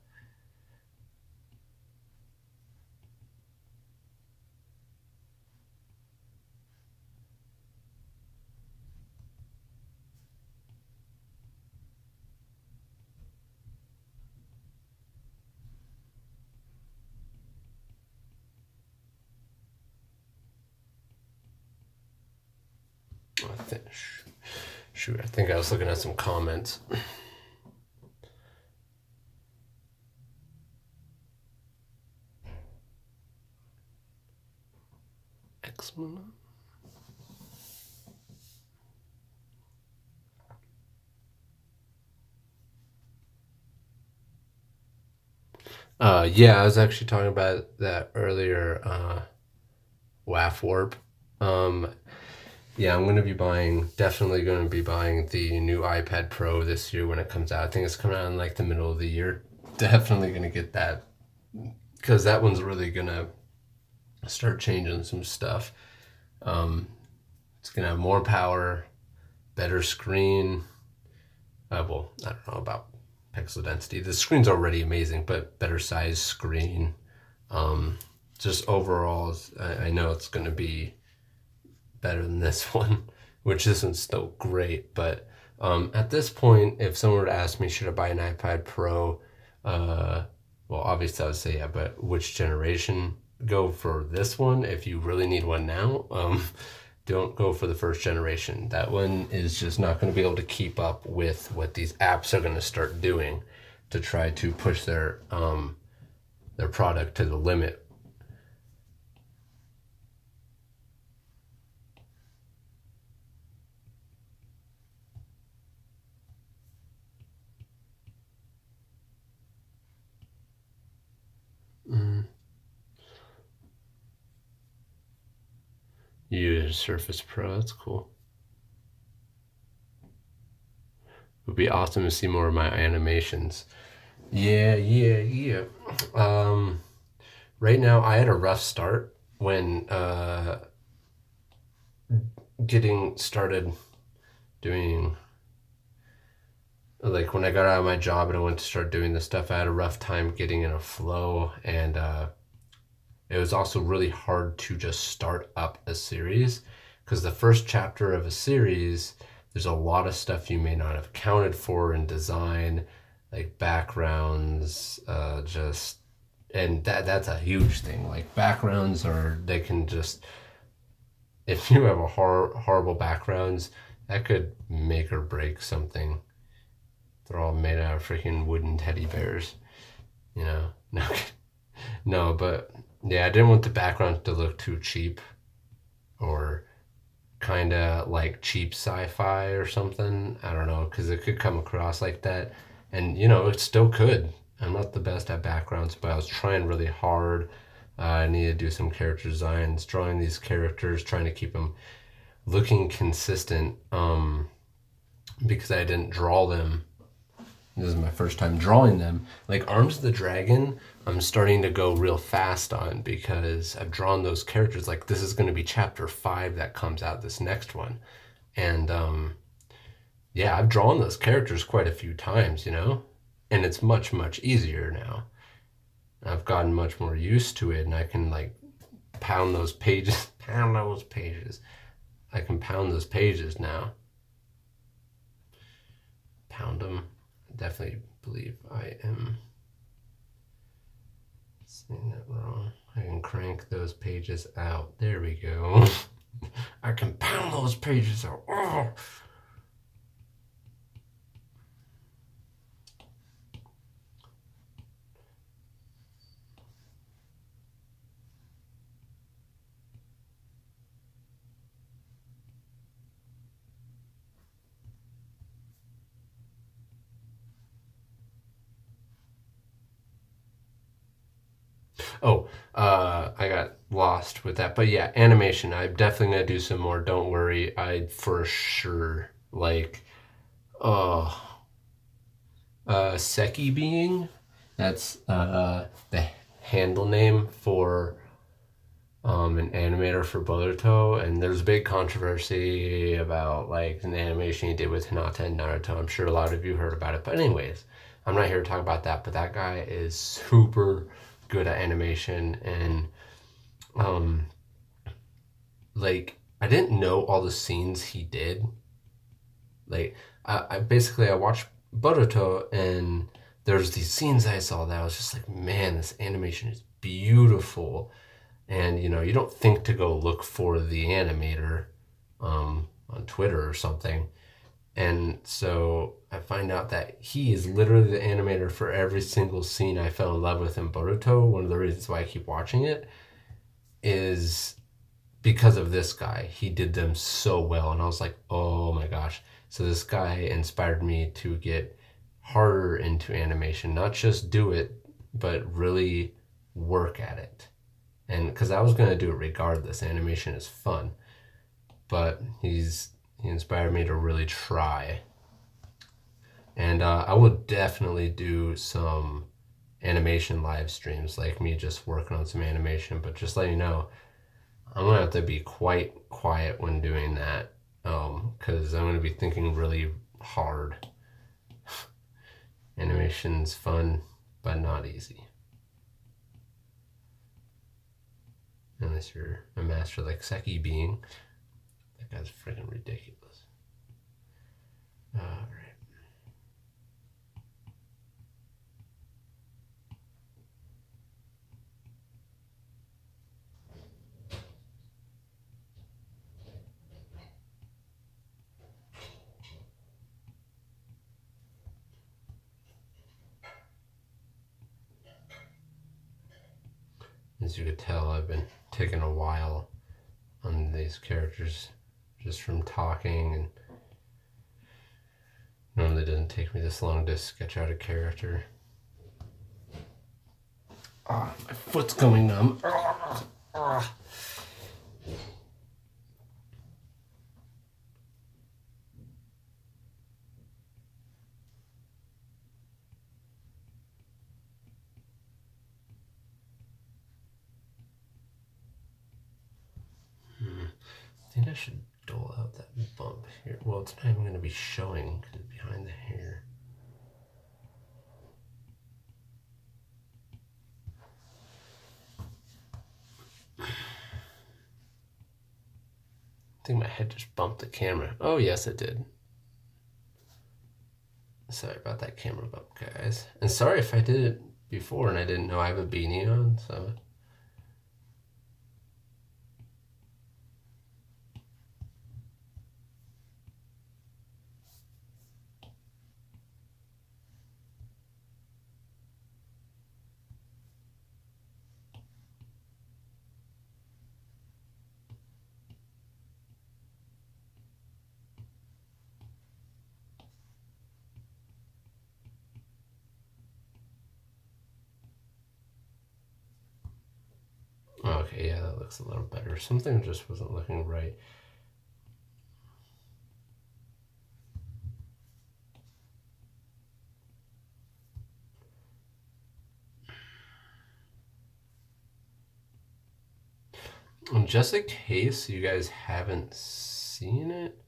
I think I was looking at some comments. Excellent. Yeah, I was actually talking about that earlier. WAF Warp. Yeah, I'm definitely going to be buying the new iPad Pro this year when it comes out. I think it's coming out in like the middle of the year. Definitely going to get that because that one's really going to start changing some stuff. It's going to have more power, better screen. Well, I don't know about pixel density. The screen's already amazing, but better size screen. Just overall, I know it's going to be better than this one, which isn't still great. But at this point, if someone were to ask me, should I buy an iPad Pro? Well, obviously I would say yeah, but which generation? Go for this one if you really need one now. Don't go for the first generation. That one is just not going to be able to keep up with what these apps are going to start doing to try to push their product to the limit. You use Surface Pro. That's cool. It would be awesome to see more of my animations. Yeah. Right now, I had a rough start when getting started doing, like when I got out of my job and I went to start doing this stuff. I had a rough time getting in a flow, and it was also really hard to just start up a series because the first chapter of a series, there's a lot of stuff you may not have accounted for in design, like backgrounds, and that's a huge thing. Like backgrounds they can just, if you have a horrible backgrounds, that could make or break something. They're all made out of freaking wooden teddy bears, you know? No, but yeah, I didn't want the background to look too cheap or kind of like cheap sci-fi or something. I don't know, because it could come across like that. And, it still could. I'm not the best at backgrounds, but I was trying really hard. I needed to do some character designs, drawing these characters, trying to keep them looking consistent because I didn't draw them. This is my first time drawing them. Like Arms of the Dragon, I'm starting to go real fast on because I've drawn those characters. Like this is going to be chapter 5 that comes out, this next one. And yeah, I've drawn those characters quite a few times, and it's much, much easier now. I've gotten much more used to it, and I can like pound those pages. I can pound those pages now. Pound them. Definitely believe I am saying that wrong. I can crank those pages out. There we go. I can pound those pages out. Oh. I got lost with that. But yeah, animation. I'm definitely going to do some more. Don't worry. I for sure like, Seki Being. That's the handle name for an animator for Boruto. And there's a big controversy about like an animation he did with Hinata and Naruto. I'm sure a lot of you heard about it. But anyways, I'm not here to talk about that. But that guy is super good at animation, and like I didn't know all the scenes he did. Like I watched Boruto, and there's these scenes I saw that I was just like, man, this animation is beautiful. And you don't think to go look for the animator on Twitter or something. And so I find out that he is literally the animator for every single scene I fell in love with in Boruto. One of the reasons why I keep watching it is because of this guy. He did them so well. And I was like, oh my gosh. So this guy inspired me to get harder into animation. Not just do it, but really work at it. And because I was going to do it regardless, animation is fun. But he inspired me to really try. And I will definitely do some animation live streams, like me just working on some animation. But just let you know, I'm going to have to be quite quiet when doing that, because I'm going to be thinking really hard. Animation's fun, but not easy. Unless you're a master like Seki being. That guy's freaking ridiculous. Alright. As you could tell, I've been taking a while on these characters just from talking, and normally it doesn't take me this long to sketch out a character. Ah, my foot's going numb. I think I should dole out that bump here. Well, it's not even going to be showing because it's behind the hair. I think my head just bumped the camera. Oh, yes, it did. Sorry about that camera bump, guys. And sorry if I did it before and I didn't know I have a beanie on, so... Okay, yeah, that looks a little better. Something just wasn't looking right. And just in case you guys haven't seen it,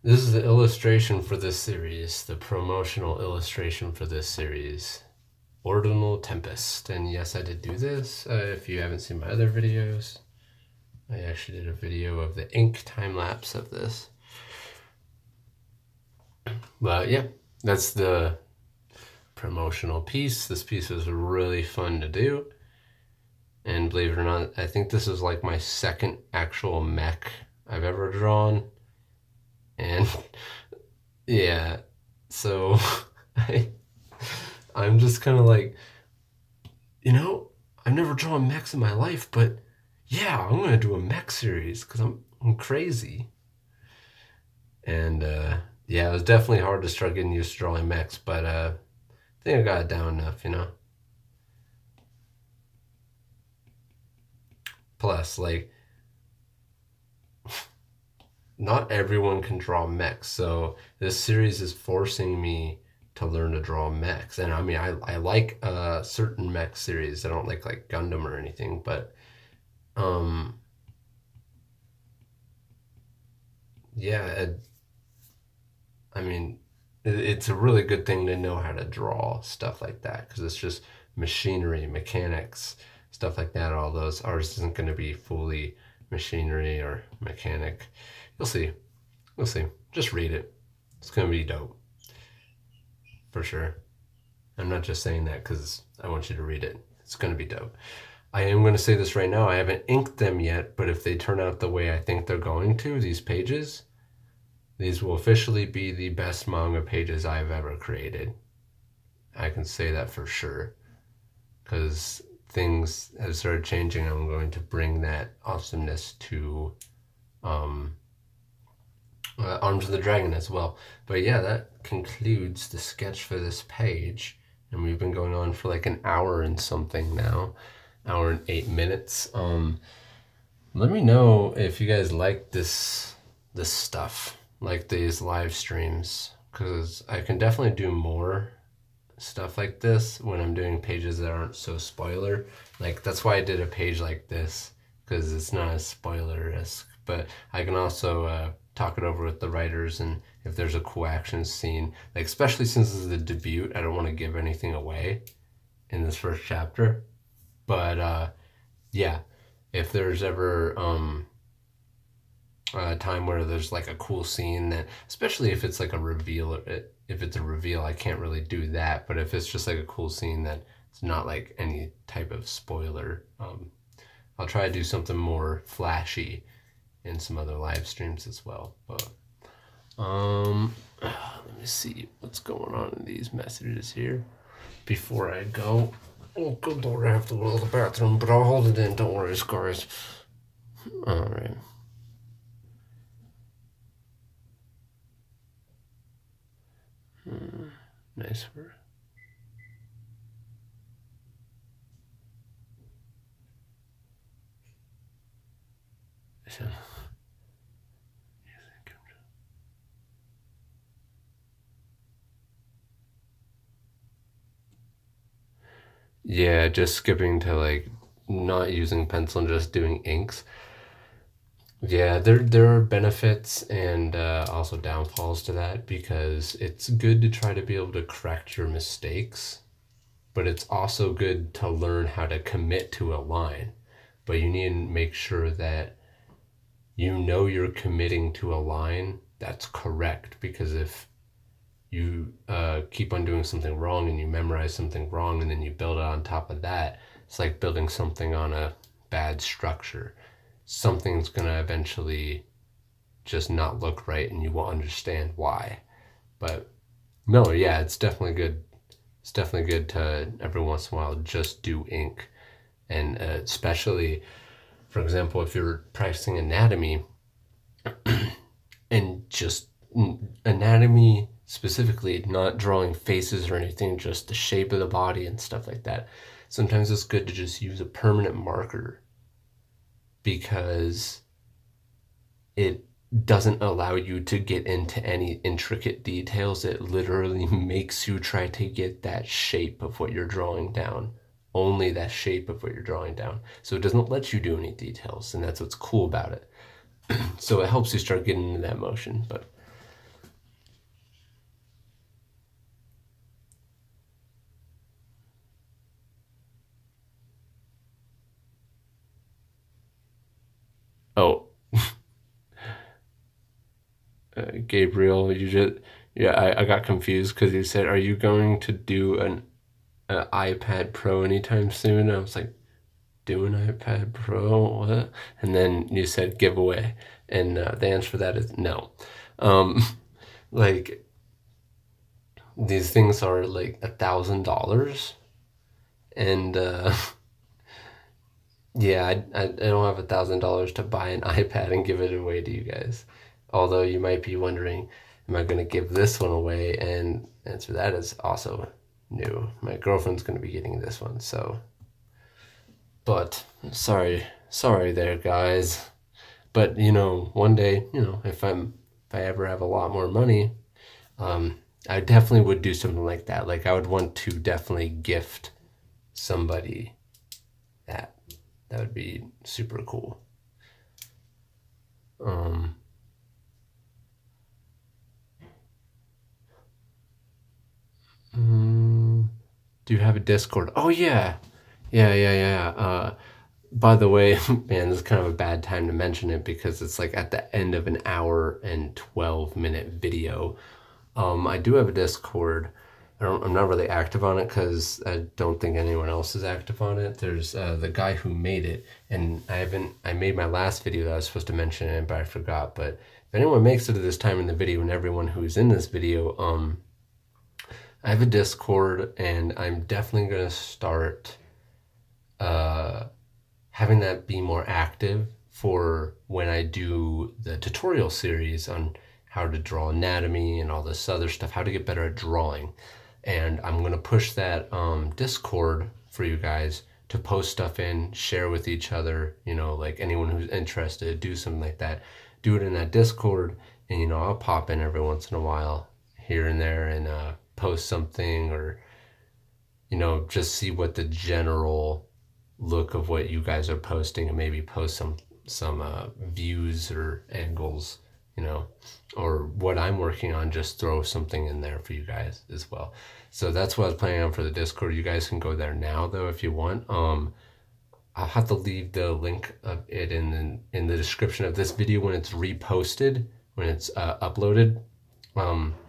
this is the illustration for this series, the promotional illustration for this series, Ordinal Tempest. And yes, I did do this. If you haven't seen my other videos, I actually did a video of the ink time lapse of this. But yeah, that's the promotional piece. This piece was really fun to do. And believe it or not, I think this is like my second actual mech I've ever drawn. And yeah, so I'm just kind of like, you know, I've never drawn mechs in my life, but yeah, I'm going to do a mech series because I'm crazy. And yeah, it was definitely hard to start getting used to drawing mechs, but I think I got it down enough, you know. Plus, like, not everyone can draw mechs, so this series is forcing me to learn to draw mechs. And I mean, I like certain mech series. I don't like Gundam or anything, but yeah, I mean, it's a really good thing to know how to draw stuff like that, because it's just machinery, mechanics, stuff like that. All those, ours isn't going to be fully machinery or mechanic. You'll see. We'll see. Just read it. It's going to be dope. For sure. I'm not just saying that because I want you to read it. It's going to be dope. I am going to say this right now. I haven't inked them yet, but if they turn out the way I think they're going to, these pages, these will officially be the best manga pages I've ever created. I can say that for sure. Because things have started changing, I'm going to bring that awesomeness to Arms of the Dragon as well. But yeah, that concludes the sketch for this page, and we've been going on for like an hour and something now, hour and 8 minutes. Let me know if you guys like this stuff, like these live streams, because I can definitely do more stuff like this when I'm doing pages that aren't so spoiler. Like, that's why I did a page like this, because it's not as spoiler-esque. But I can also talk it over with the writers, and if there's a cool action scene, like, especially since this is the debut, I don't want to give anything away in this first chapter. But yeah, if there's ever a time where there's like a cool scene, that, especially if it's like a reveal, if it's a reveal, I can't really do that. But if it's just like a cool scene that it's not like any type of spoiler, I'll try to do something more flashy in some other live streams as well. But let me see what's going on in these messages here before I go. Oh, good Lord, I have to go to the bathroom, but I'll hold it in. Don't worry, guys. All right. Nice word. Yeah, just skipping to like not using pencil and just doing inks. Yeah, there are benefits and also downfalls to that, because it's good to try to be able to correct your mistakes, but it's also good to learn how to commit to a line. But you need to make sure that you know you're committing to a line that's correct, because if you keep on doing something wrong and you memorize something wrong and then you build it on top of that, it's like building something on a bad structure. Something's going to eventually just not look right, and you will understand why. But no, yeah, it's definitely good. It's definitely good to every once in a while just do ink. And especially, for example, if you're practicing anatomy, and just anatomy specifically, not drawing faces or anything, just the shape of the body and stuff like that, sometimes it's good to just use a permanent marker, because it doesn't allow you to get into any intricate details. It literally makes you try to get that shape of what you're drawing down, only that shape of what you're drawing down. So it doesn't let you do any details, and that's what's cool about it. So it helps you start getting into that motion. But oh, Gabriel, you just, yeah, I got confused because you said, are you going to do an iPad Pro anytime soon? I was like, do an iPad Pro? What? And then you said giveaway, and the answer for that is no. Like, these things are like $1,000, and yeah, I don't have $1,000 to buy an iPad and give it away to you guys. Although you might be wondering, am I going to give this one away? And the answer to that is also no. My girlfriend's going to be getting this one, so. But sorry there, guys. But one day, if I ever have a lot more money, I definitely would do something like that. Like, I would want to definitely gift somebody that. That would be super cool. Do you have a Discord? Oh, yeah. Yeah. By the way, man, this is kind of a bad time to mention it, because it's like at the end of an hour and 12-minute video. I do have a Discord. I'm not really active on it because I don't think anyone else is active on it. There's the guy who made it, and I made my last video that I was supposed to mention it, but I forgot. But if anyone makes it to this time in the video, and everyone who's in this video, I have a Discord, and I'm definitely going to start having that be more active for when I do the tutorial series on how to draw anatomy and all this other stuff, how to get better at drawing. And I'm going to push that Discord for you guys to post stuff in, share with each other, you know, like anyone who's interested, do something like that. Do it in that Discord, and, you know, I'll pop in every once in a while here and there and post something, or, you know, just see what the general look of what you guys are posting, and maybe post some views or angles, you know, or what I'm working on, just throw something in there for you guys as well. So that's what I was planning on for the Discord. You guys can go there now though if you want. I'll have to leave the link of it in the description of this video when it's reposted, when it's uploaded.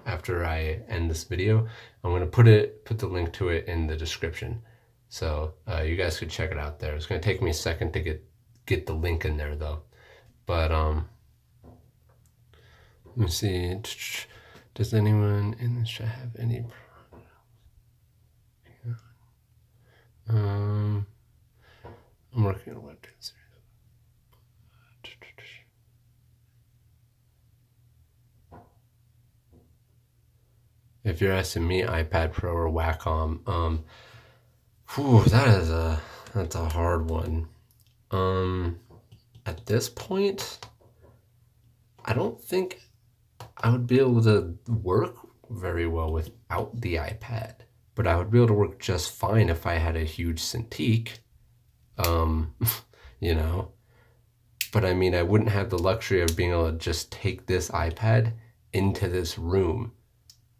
After I end this video, I'm going to put the link to it in the description. So you guys could check it out there. It's going to take me a second to get the link in there though. But let me see. Does anyone in this chat have any? I'm working on a webtoon series. If you're asking me, iPad Pro or Wacom, that's a hard one. At this point, I don't think I would be able to work very well without the iPad, but I would be able to work just fine if I had a huge Cintiq, you know. But I mean, I wouldn't have the luxury of being able to just take this iPad into this room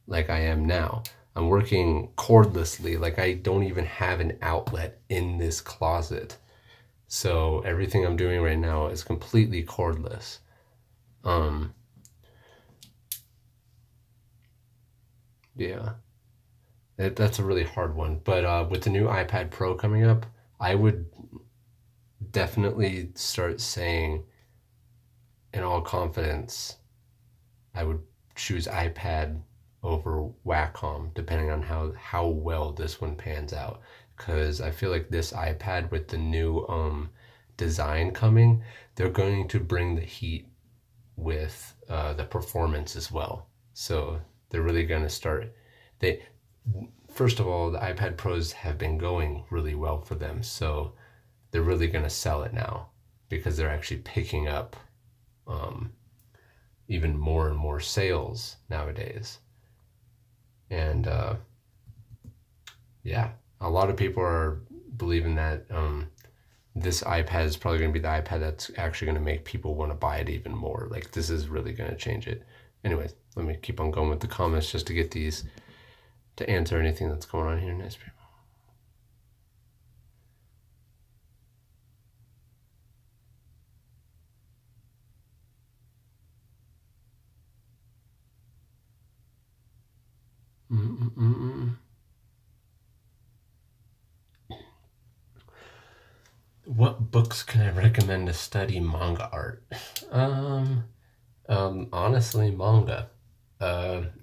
like I am now. I'm working cordlessly, like I don't even have an outlet in this closet. So everything I'm doing right now is completely cordless. Yeah, that's a really hard one. But with the new iPad Pro coming up, I would definitely start saying in all confidence, I would choose iPad over Wacom, depending on how well this one pans out. Because I feel like this iPad with the new design coming, they're going to bring the heat with the performance as well. So they're really going to start. First of all, the iPad Pros have been going really well for them, so they're really going to sell it now because they're actually picking up even more and more sales nowadays. And yeah, a lot of people are believing that this iPad is probably going to be the iPad that's actually going to make people want to buy it even more. Like, this is really going to change it. Anyways, let me keep on going with the comments just to get these, to answer anything that's going on here. Nice people. What books can I recommend to study manga art? Honestly, manga.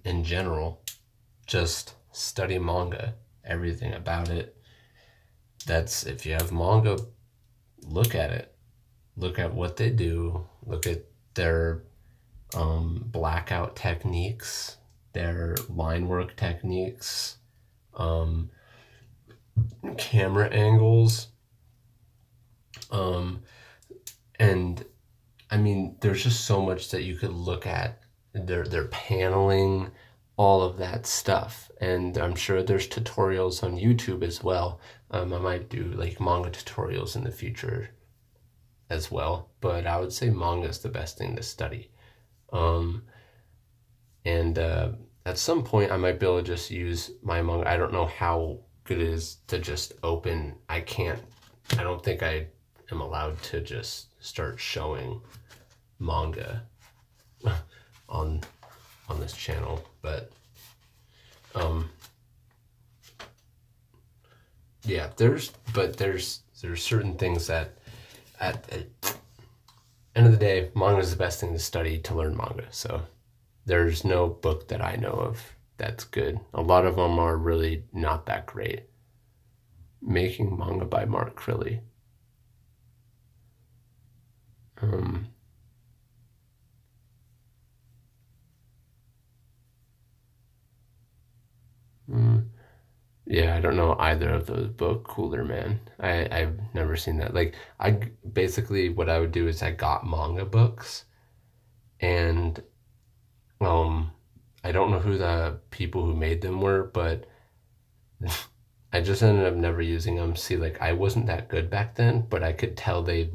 In general, just study manga, everything about it. That's, if you have manga, look at it. Look at what they do. Look at their blackout techniques, their line work techniques, camera angles. And I mean, there's just so much that you could look at. Their paneling, all of that stuff. And I'm sure there's tutorials on YouTube as well. I might do like manga tutorials in the future as well, but I would say manga is the best thing to study. And at some point I might be able to just use my manga. I don't know how good it is to just open. I don't think I am allowed to just start showing manga on this channel, but yeah, there's certain things that at the end of the day, manga is the best thing to study to learn manga. So there's no book that I know of that's good. A lot of them are really not that great. Making Manga by Mark Krady. Yeah, I don't know either of those, but Cooler Man. I've never seen that. Like, I basically what I would do is I got manga books, and um I don't know who the people who made them were, but I just ended up never using them. See, like, I wasn't that good back then, but I could tell they,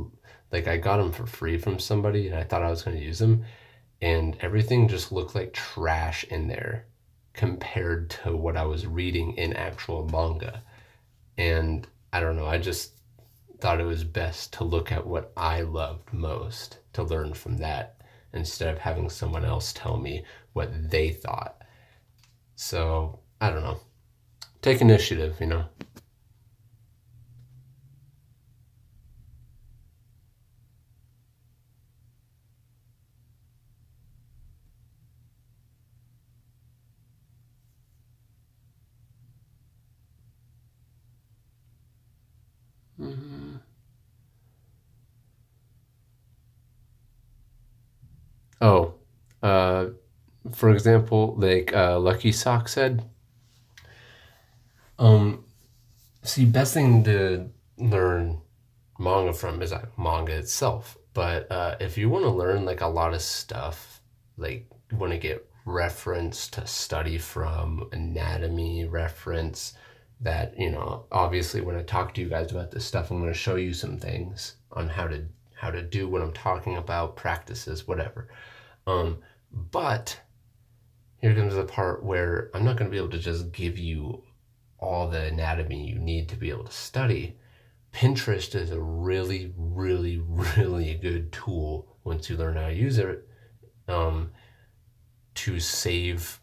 like, I got them for free from somebody, and I thought I was going to use them, and everything just looked like trash in there compared to what I was reading in actual manga. And I don't know, I just thought it was best to look at what I loved most to learn from that instead of having someone else tell me what they thought. So I don't know. Take initiative, you know. Mm-hmm. Oh, uh, for example, like Lucky Sock said, um, see, best thing to learn manga from is like manga itself. But if you want to learn like a lot of stuff, like you want to get reference to study from, anatomy reference, that obviously when I talk to you guys about this stuff, I'm going to show you some things on how to do what I'm talking about, practices, whatever. But here comes the part where I'm not going to be able to just give you all the anatomy you need to be able to study. Pinterest is a really, really, really good tool once you learn how to use it, um, to save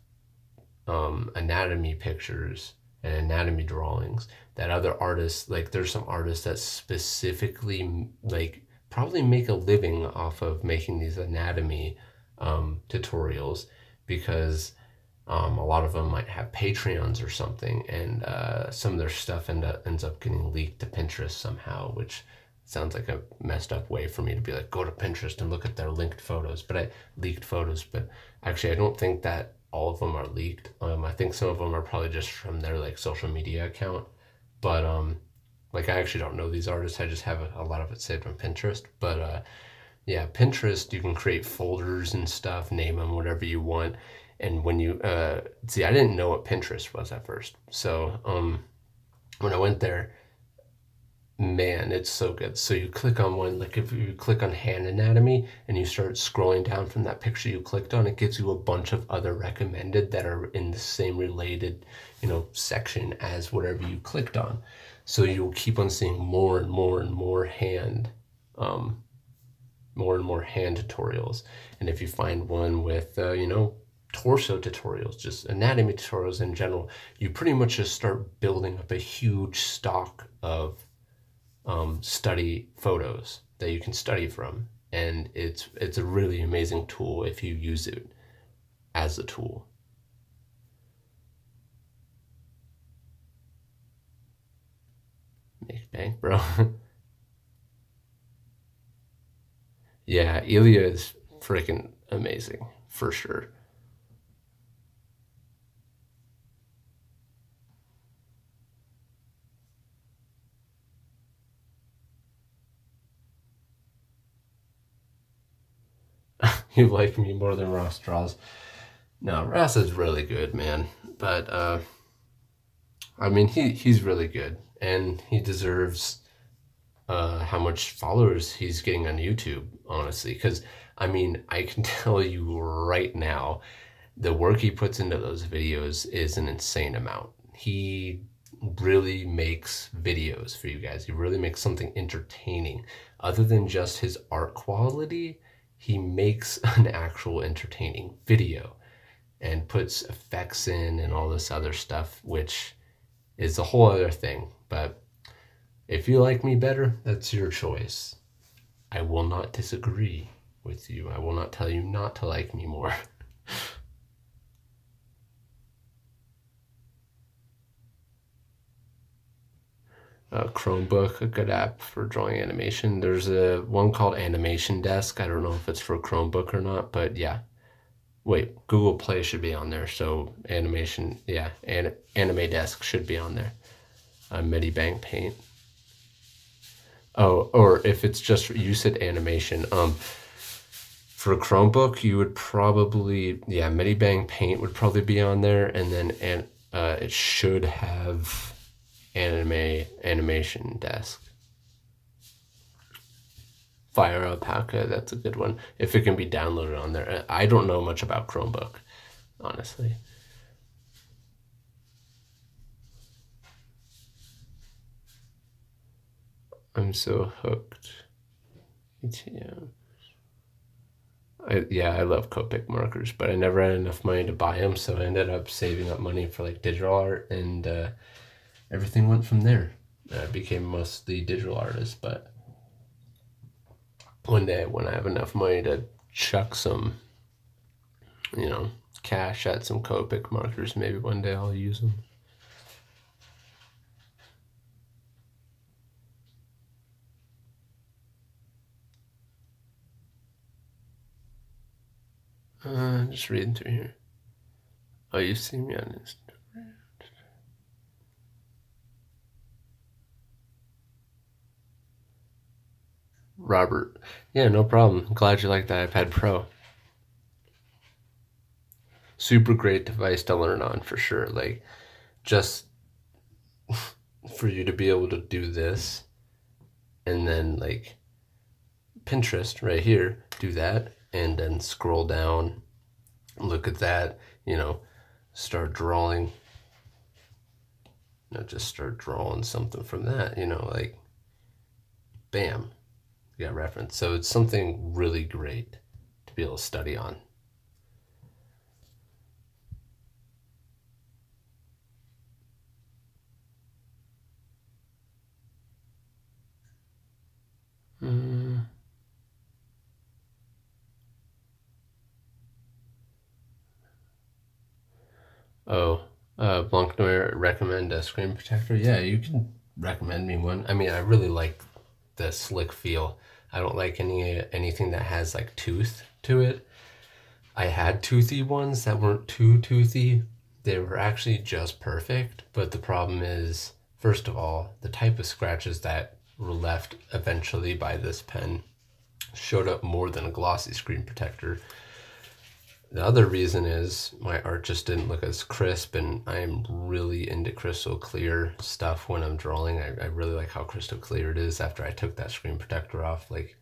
anatomy pictures and anatomy drawings that other artists, like, there's some artists that specifically, like, probably make a living off of making these anatomy tutorials, because a lot of them might have Patreons or something, and some of their stuff ends up getting leaked to Pinterest somehow, which sounds like a messed up way for me to be like, go to Pinterest and look at their leaked photos. But actually, I don't think that all of them are leaked. I think some of them are probably just from their like social media account. But like, I actually don't know these artists. I just have a lot of it saved on Pinterest. But yeah, Pinterest, you can create folders and stuff, name them whatever you want. And when you see, I didn't know what Pinterest was at first. So when I went there, man, it's so good. So you click on one, like if you click on hand anatomy and you start scrolling down from that picture you clicked on, it gives you a bunch of other recommended that are in the same related, section as whatever you clicked on. So you'll keep on seeing more and more and um, more and more hand tutorials. And if you find one with, torso tutorials, just anatomy tutorials in general, you pretty much just start building up a huge stock of study photos that you can study from. And it's a really amazing tool if you use it as a tool. Make bank, bro. Yeah, Ilya is freaking amazing for sure. You like me more than Ross draws. No, Ross is really good, man. But I mean, he's really good, and he deserves how much followers he's getting on YouTube, honestly. Because I mean, I can tell you right now, the work he puts into those videos is an insane amount. He really makes videos for you guys. He really makes something entertaining. Other than just his art quality, he makes an actual entertaining video and puts effects in and all this other stuff, which is a whole other thing. But if you like me better, that's your choice. I will not disagree with you. I will not tell you not to like me more. Chromebook, a good app for drawing animation. There's a one called Animation Desk. I don't know if it's for Chromebook or not, but yeah. Wait, Google Play should be on there. So animation, yeah, Anime Desk should be on there. Medibank Paint. Oh, or if it's just you said animation. For Chromebook, you would probably Medibank Paint would probably be on there, and then it should have Animation Desk. Fire Alpaca, that's a good one. If it can be downloaded on there. I don't know much about Chromebook, honestly. I'm so hooked. Yeah. I love Copic markers, but I never had enough money to buy them, so I ended up saving up money for like digital art, and everything went from there. I became mostly digital artist, but one day when I have enough money to chuck some, cash at some Copic markers, maybe one day I'll use them. Just reading through here. Oh, you see me on Instagram. Robert. Yeah, no problem. Glad you like the iPad Pro. Super great device to learn on for sure. Like, just for you to be able to do this, and then like Pinterest right here, do that, and then scroll down, look at that, start drawing. Just start drawing something from that, like bam, you got reference. So it's something really great to be able to study on. Oh, Blanc Noir recommend a screen protector? Yeah, you can recommend me one. I mean, I really like the slick feel. I don't like anything that has like tooth to it. I had toothy ones that weren't too toothy. They were actually just perfect, but the problem is, first of all, the type of scratches that were left eventually by this pen showed up more than a glossy screen protector. The other reason is my art just didn't look as crisp, and I'm really into crystal clear stuff when I'm drawing. I really like how crystal clear it is. After I took that screen protector off, like,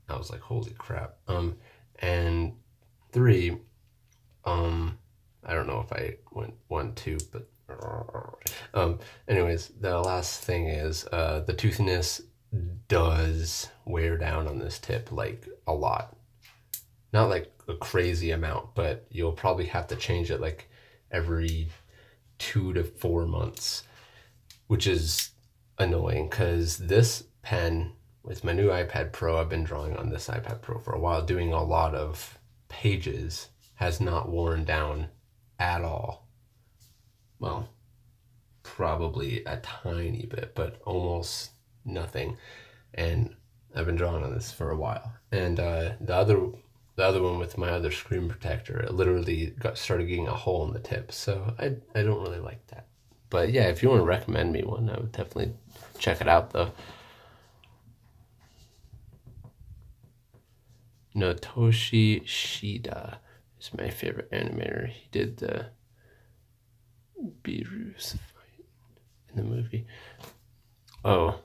I was like, holy crap. And three, I don't know if I went 1, 2, but anyways, the last thing is the toothiness does wear down on this tip like a lot. Not like a crazy amount, but you'll probably have to change it like every 2 to 4 months, which is annoying because this pen with my new iPad Pro, I've been drawing on this iPad Pro for a while, doing a lot of pages, has not worn down at all. Well, probably a tiny bit, but almost nothing. And I've been drawing on this for a while. And the other one with my other screen protector, it literally started getting a hole in the tip. So I don't really like that. But yeah, if you want to recommend me one, I would definitely check it out though. Notoshi Shida is my favorite animator. He did the Beerus fight in the movie. Oh,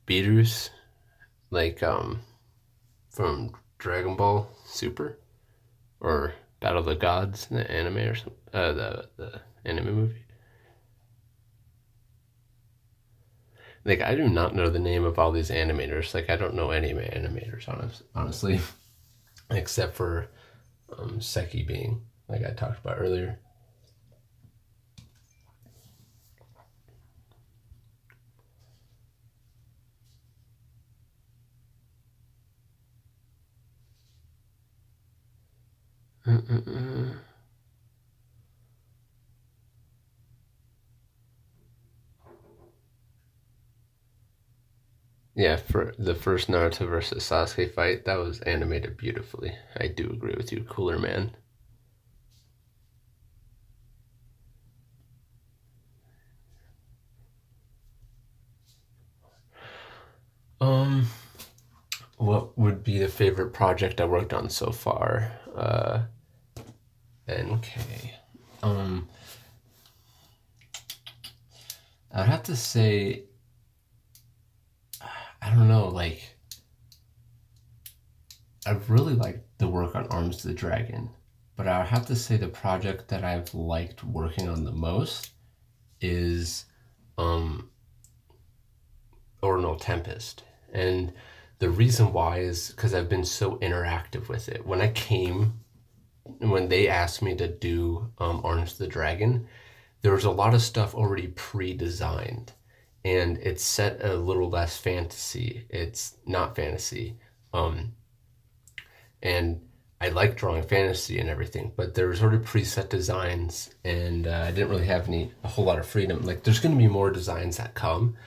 Beerus, like from Dragon Ball Super or Battle of the Gods, the anime or something. The anime movie. Like, I do not know the name of all these animators. Like, I don't know any animators, honestly, except for Seki being, like I talked about earlier. Yeah, for the first Naruto versus Sasuke fight, that was animated beautifully. I do agree with you, Cooler Man. Um, what would be the favorite project I worked on so far? NK. Um, I'd have to say, I don't know, like, I really liked the work on Arms to the Dragon, but I would have to say the project that I've liked working on the most is um, Ordinal Tempest. And the reason why is because I've been so interactive with it. When they asked me to do Arms to the Dragon, there was a lot of stuff already pre-designed, and it's set a little less fantasy. It's not fantasy, um, and I like drawing fantasy and everything, but there was already preset designs, and I didn't really have a whole lot of freedom. Like, there's going to be more designs that come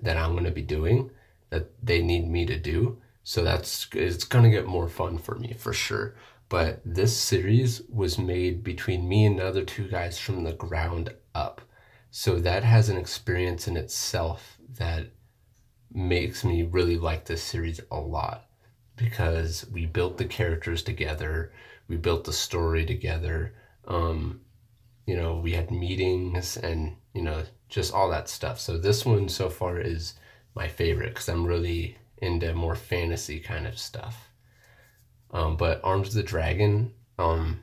that I'm going to be doing that they need me to do. So it's going to get more fun for me for sure. But this series was made between me and the other two guys from the ground up. So that has an experience in itself that makes me really like this series a lot because we built the characters together, we built the story together. We had meetings and just all that stuff. So this one so far is my favorite because I'm really into more fantasy kind of stuff. But Arms of the Dragon, having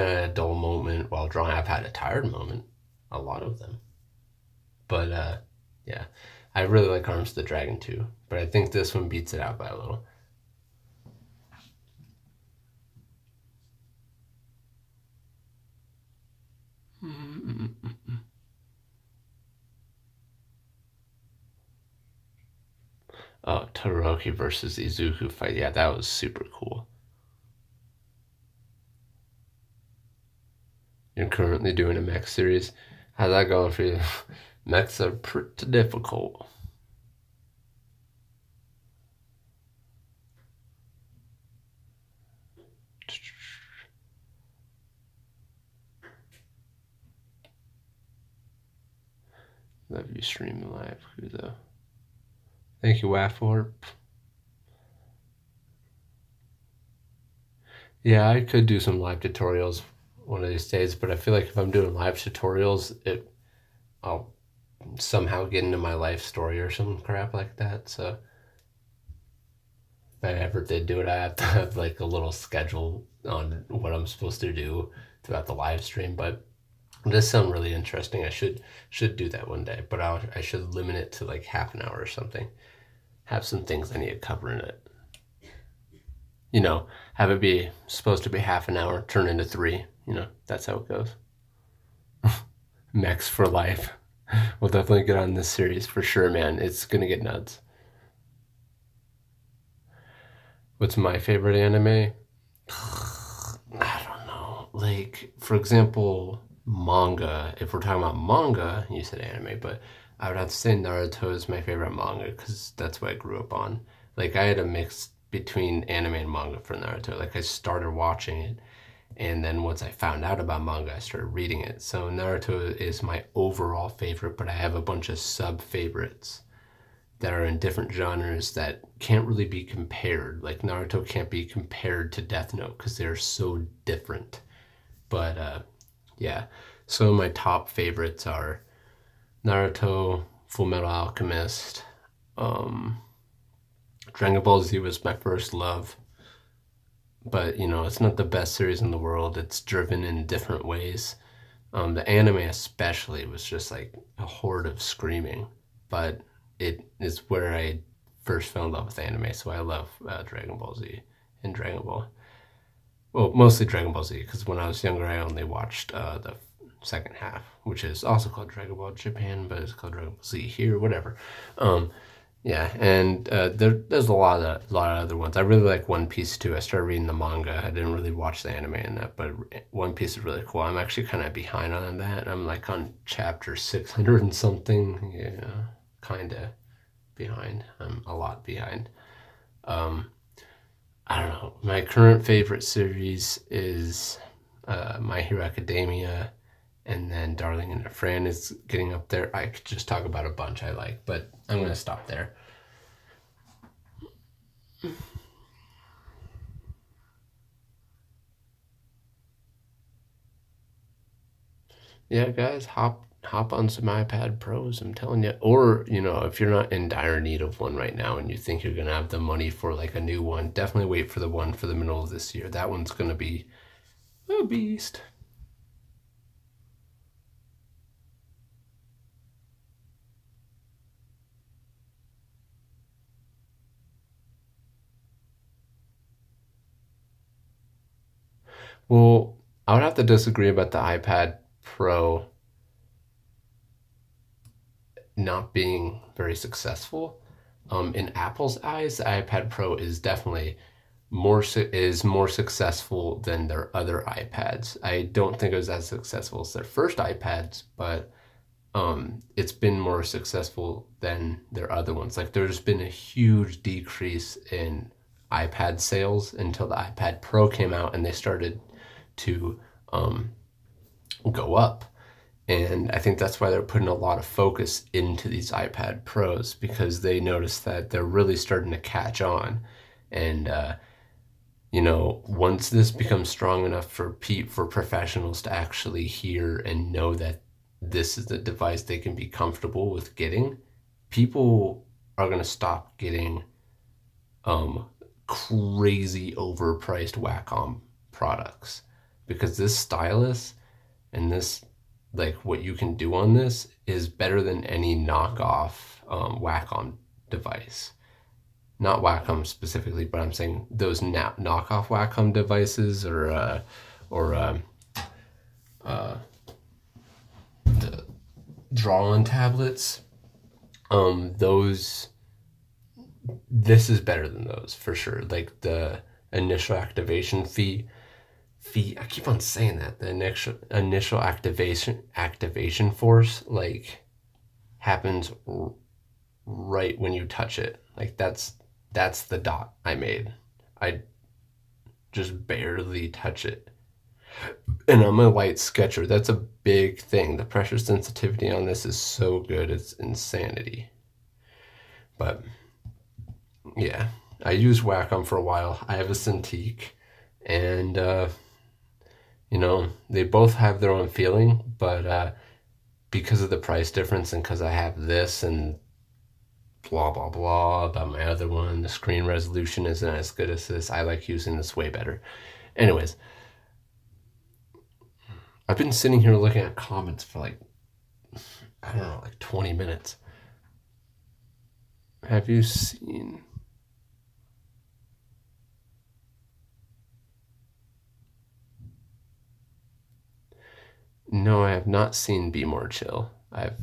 a dull moment while drawing, I've had a tired moment, a lot of them. But yeah, I really like Arms of the Dragon too. But I think this one beats it out by a little. Oh, Todoroki versus Izuku fight. Yeah, that was super cool. You're currently doing a mech series. How's that going for you? Mechs are pretty difficult. Love you streaming live, Kuzo. Thank you, Waffle. Yeah, I could do some live tutorials one of these days, but I feel like if I'm doing live tutorials, I'll somehow get into my life story or some crap like that. So if I ever did do it, I have to have like a little schedule on what I'm supposed to do throughout the live stream. But it does sound really interesting. I should do that one day, but I should limit it to like half an hour or something. Have some things I need to cover in it. Have it be supposed to be half an hour, turn into 3. That's how it goes. Max for life. We'll definitely get on this series for sure, man. It's gonna get nuts. What's my favorite anime? I don't know. Like, for example, manga. If we're talking about manga, you said anime, but I would have to say Naruto is my favorite manga because that's what I grew up on. Like, I had a mix between anime and manga for Naruto. Like, I started watching it, and then once I found out about manga, I started reading it. So Naruto is my overall favorite, but I have a bunch of sub favorites that are in different genres that can't really be compared. Like Naruto can't be compared to Death Note because they're so different. But yeah, so my top favorites are Naruto, Full Metal Alchemist, Dragon Ball Z was my first love. But it's not the best series in the world. It's driven in different ways. The anime especially was just like a horde of screaming, but it is where I first fell in love with anime. So I love Dragon Ball Z and Dragon Ball. Well, mostly Dragon Ball Z because when I was younger, I only watched the second half, which is also called Dragon Ball Japan, but it's called Dragon Ball Z here, whatever. Yeah, and there's a lot of other ones. I really like One Piece too. I started reading the manga. I didn't really watch the anime in that, but One Piece is really cool. I'm actually kind of behind on that. I'm like on chapter 600 and something. Yeah, kind of. behind. I'm a lot behind. I don't know. My current favorite series is My Hero Academia, and then Darling in a Friend is getting up there. I could just talk about a bunch I like, but I'm going to stop there. Yeah, guys, hop on some iPad Pros, I'm telling you. Or, if you're not in dire need of one right now and you think you're going to have the money for like a new one, definitely wait for the one for the middle of this year. That one's going to be a beast. Well, I would have to disagree about the iPad Pro not being very successful. In Apple's eyes, the iPad Pro is definitely more successful than their other iPads. I don't think it was as successful as their first iPads, but it's been more successful than their other ones. Like there's been a huge decrease in iPad sales until the iPad Pro came out and they started to go up. And I think that's why they're putting a lot of focus into these iPad Pros, because they noticed that they're really starting to catch on. And, once this becomes strong enough for professionals to actually hear and know that this is the device they can be comfortable with getting, people are going to stop getting crazy overpriced Wacom products, because this stylus and this, like what you can do on this, is better than any knockoff Wacom device. Not Wacom specifically, but I'm saying those knockoff Wacom devices, or the draw-on tablets. This is better than those for sure. Like the initial activation fee. I keep on saying that. The initial activation force like happens right when you touch it. Like that's the dot I made. I just barely touch it. And I'm a light sketcher. That's a big thing. The pressure sensitivity on this is so good. It's insanity. But yeah, I used Wacom for a while. I have a Cintiq, and they both have their own feeling, but because of the price difference and because I have this and blah, blah, blah about my other one, the screen resolution isn't as good as this. I like using this way better. Anyways, I've been sitting here looking at comments for like, I don't know, like 20 minutes. Have you seen... No, I have not seen Be More Chill. I've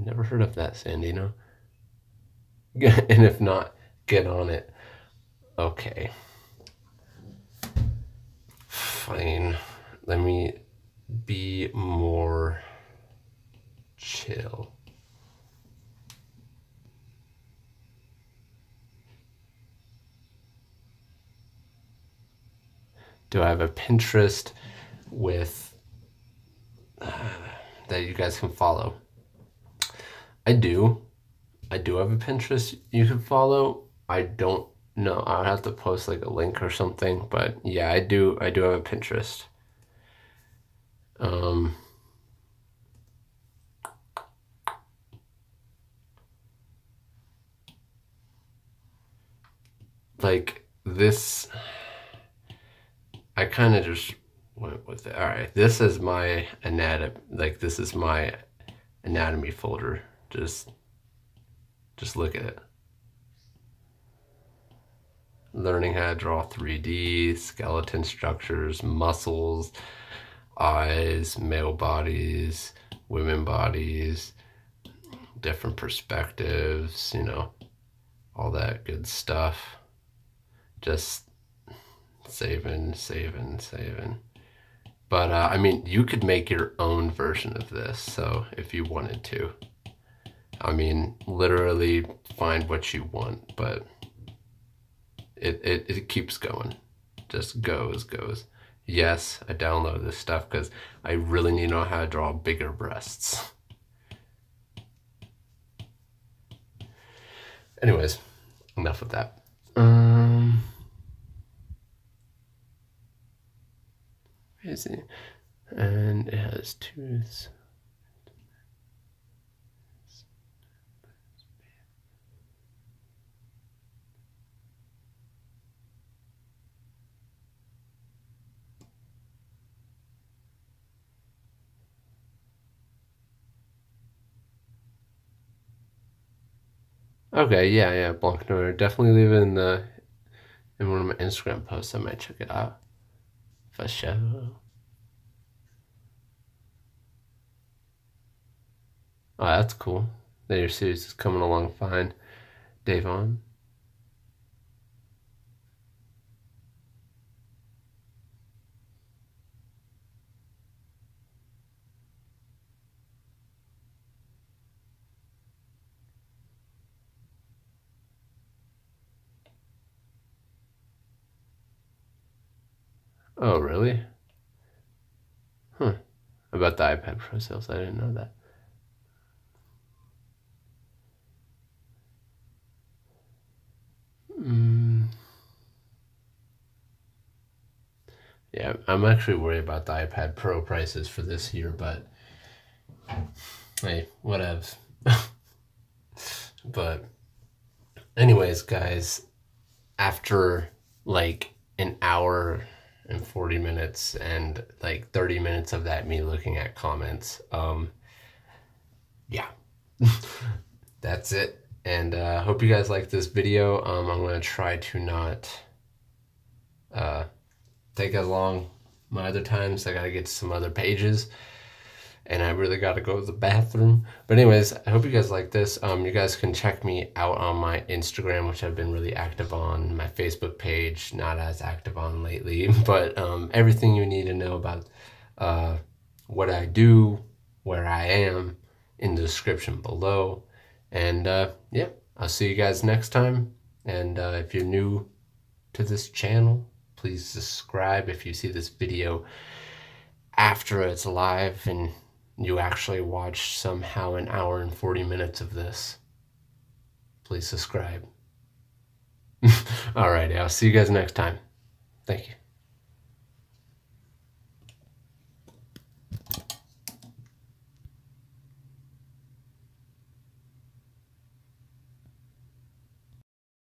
never heard of that, Sandino. And if not, get on it. Okay. Fine. Let me be more chill. Do I have a Pinterest with that you guys can follow? I do have a Pinterest you can follow. I don't know. I'll have to post like a link or something, but yeah, I do have a Pinterest. Like this, I kind of just went with it. All right, this is my anatomy. Like this is my anatomy folder. Just look at it. Learning how to draw 3D, skeleton structures, muscles, eyes, male bodies, women bodies, different perspectives, all that good stuff. Just saving. But I mean, you could make your own version of this, so if you wanted to. I mean, literally find what you want, but it keeps going. Just goes. Yes, I download this stuff because I really need to know how to draw bigger breasts. Anyways, enough of that. Where is it? And it has tooths. Okay, yeah, Blanc Noir. Definitely leave it in one of my Instagram posts. I might check it out. For sure. Oh, that's cool. That your series is coming along fine. Devon. Oh, really? Huh. About the iPad Pro sales, I didn't know that. Yeah, I'm actually worried about the iPad Pro prices for this year, but hey, whatevs. But anyways, guys, after like an hour and 40 minutes and like 30 minutes of that me looking at comments, yeah. That's it. And hope you guys like this video. I'm going to try to not take as long my other times. I got to get to some other pages. And I really got to go to the bathroom. But anyways, I hope you guys like this. You guys can check me out on my Instagram, which I've been really active on. My Facebook page, not as active on lately. But everything you need to know about what I do, where I am, in the description below. And yeah, I'll see you guys next time. And if you're new to this channel, please subscribe if you see this video after it's live and you actually watched somehow an hour and 40 minutes of this. Please subscribe. Alrighty, I'll see you guys next time. Thank you.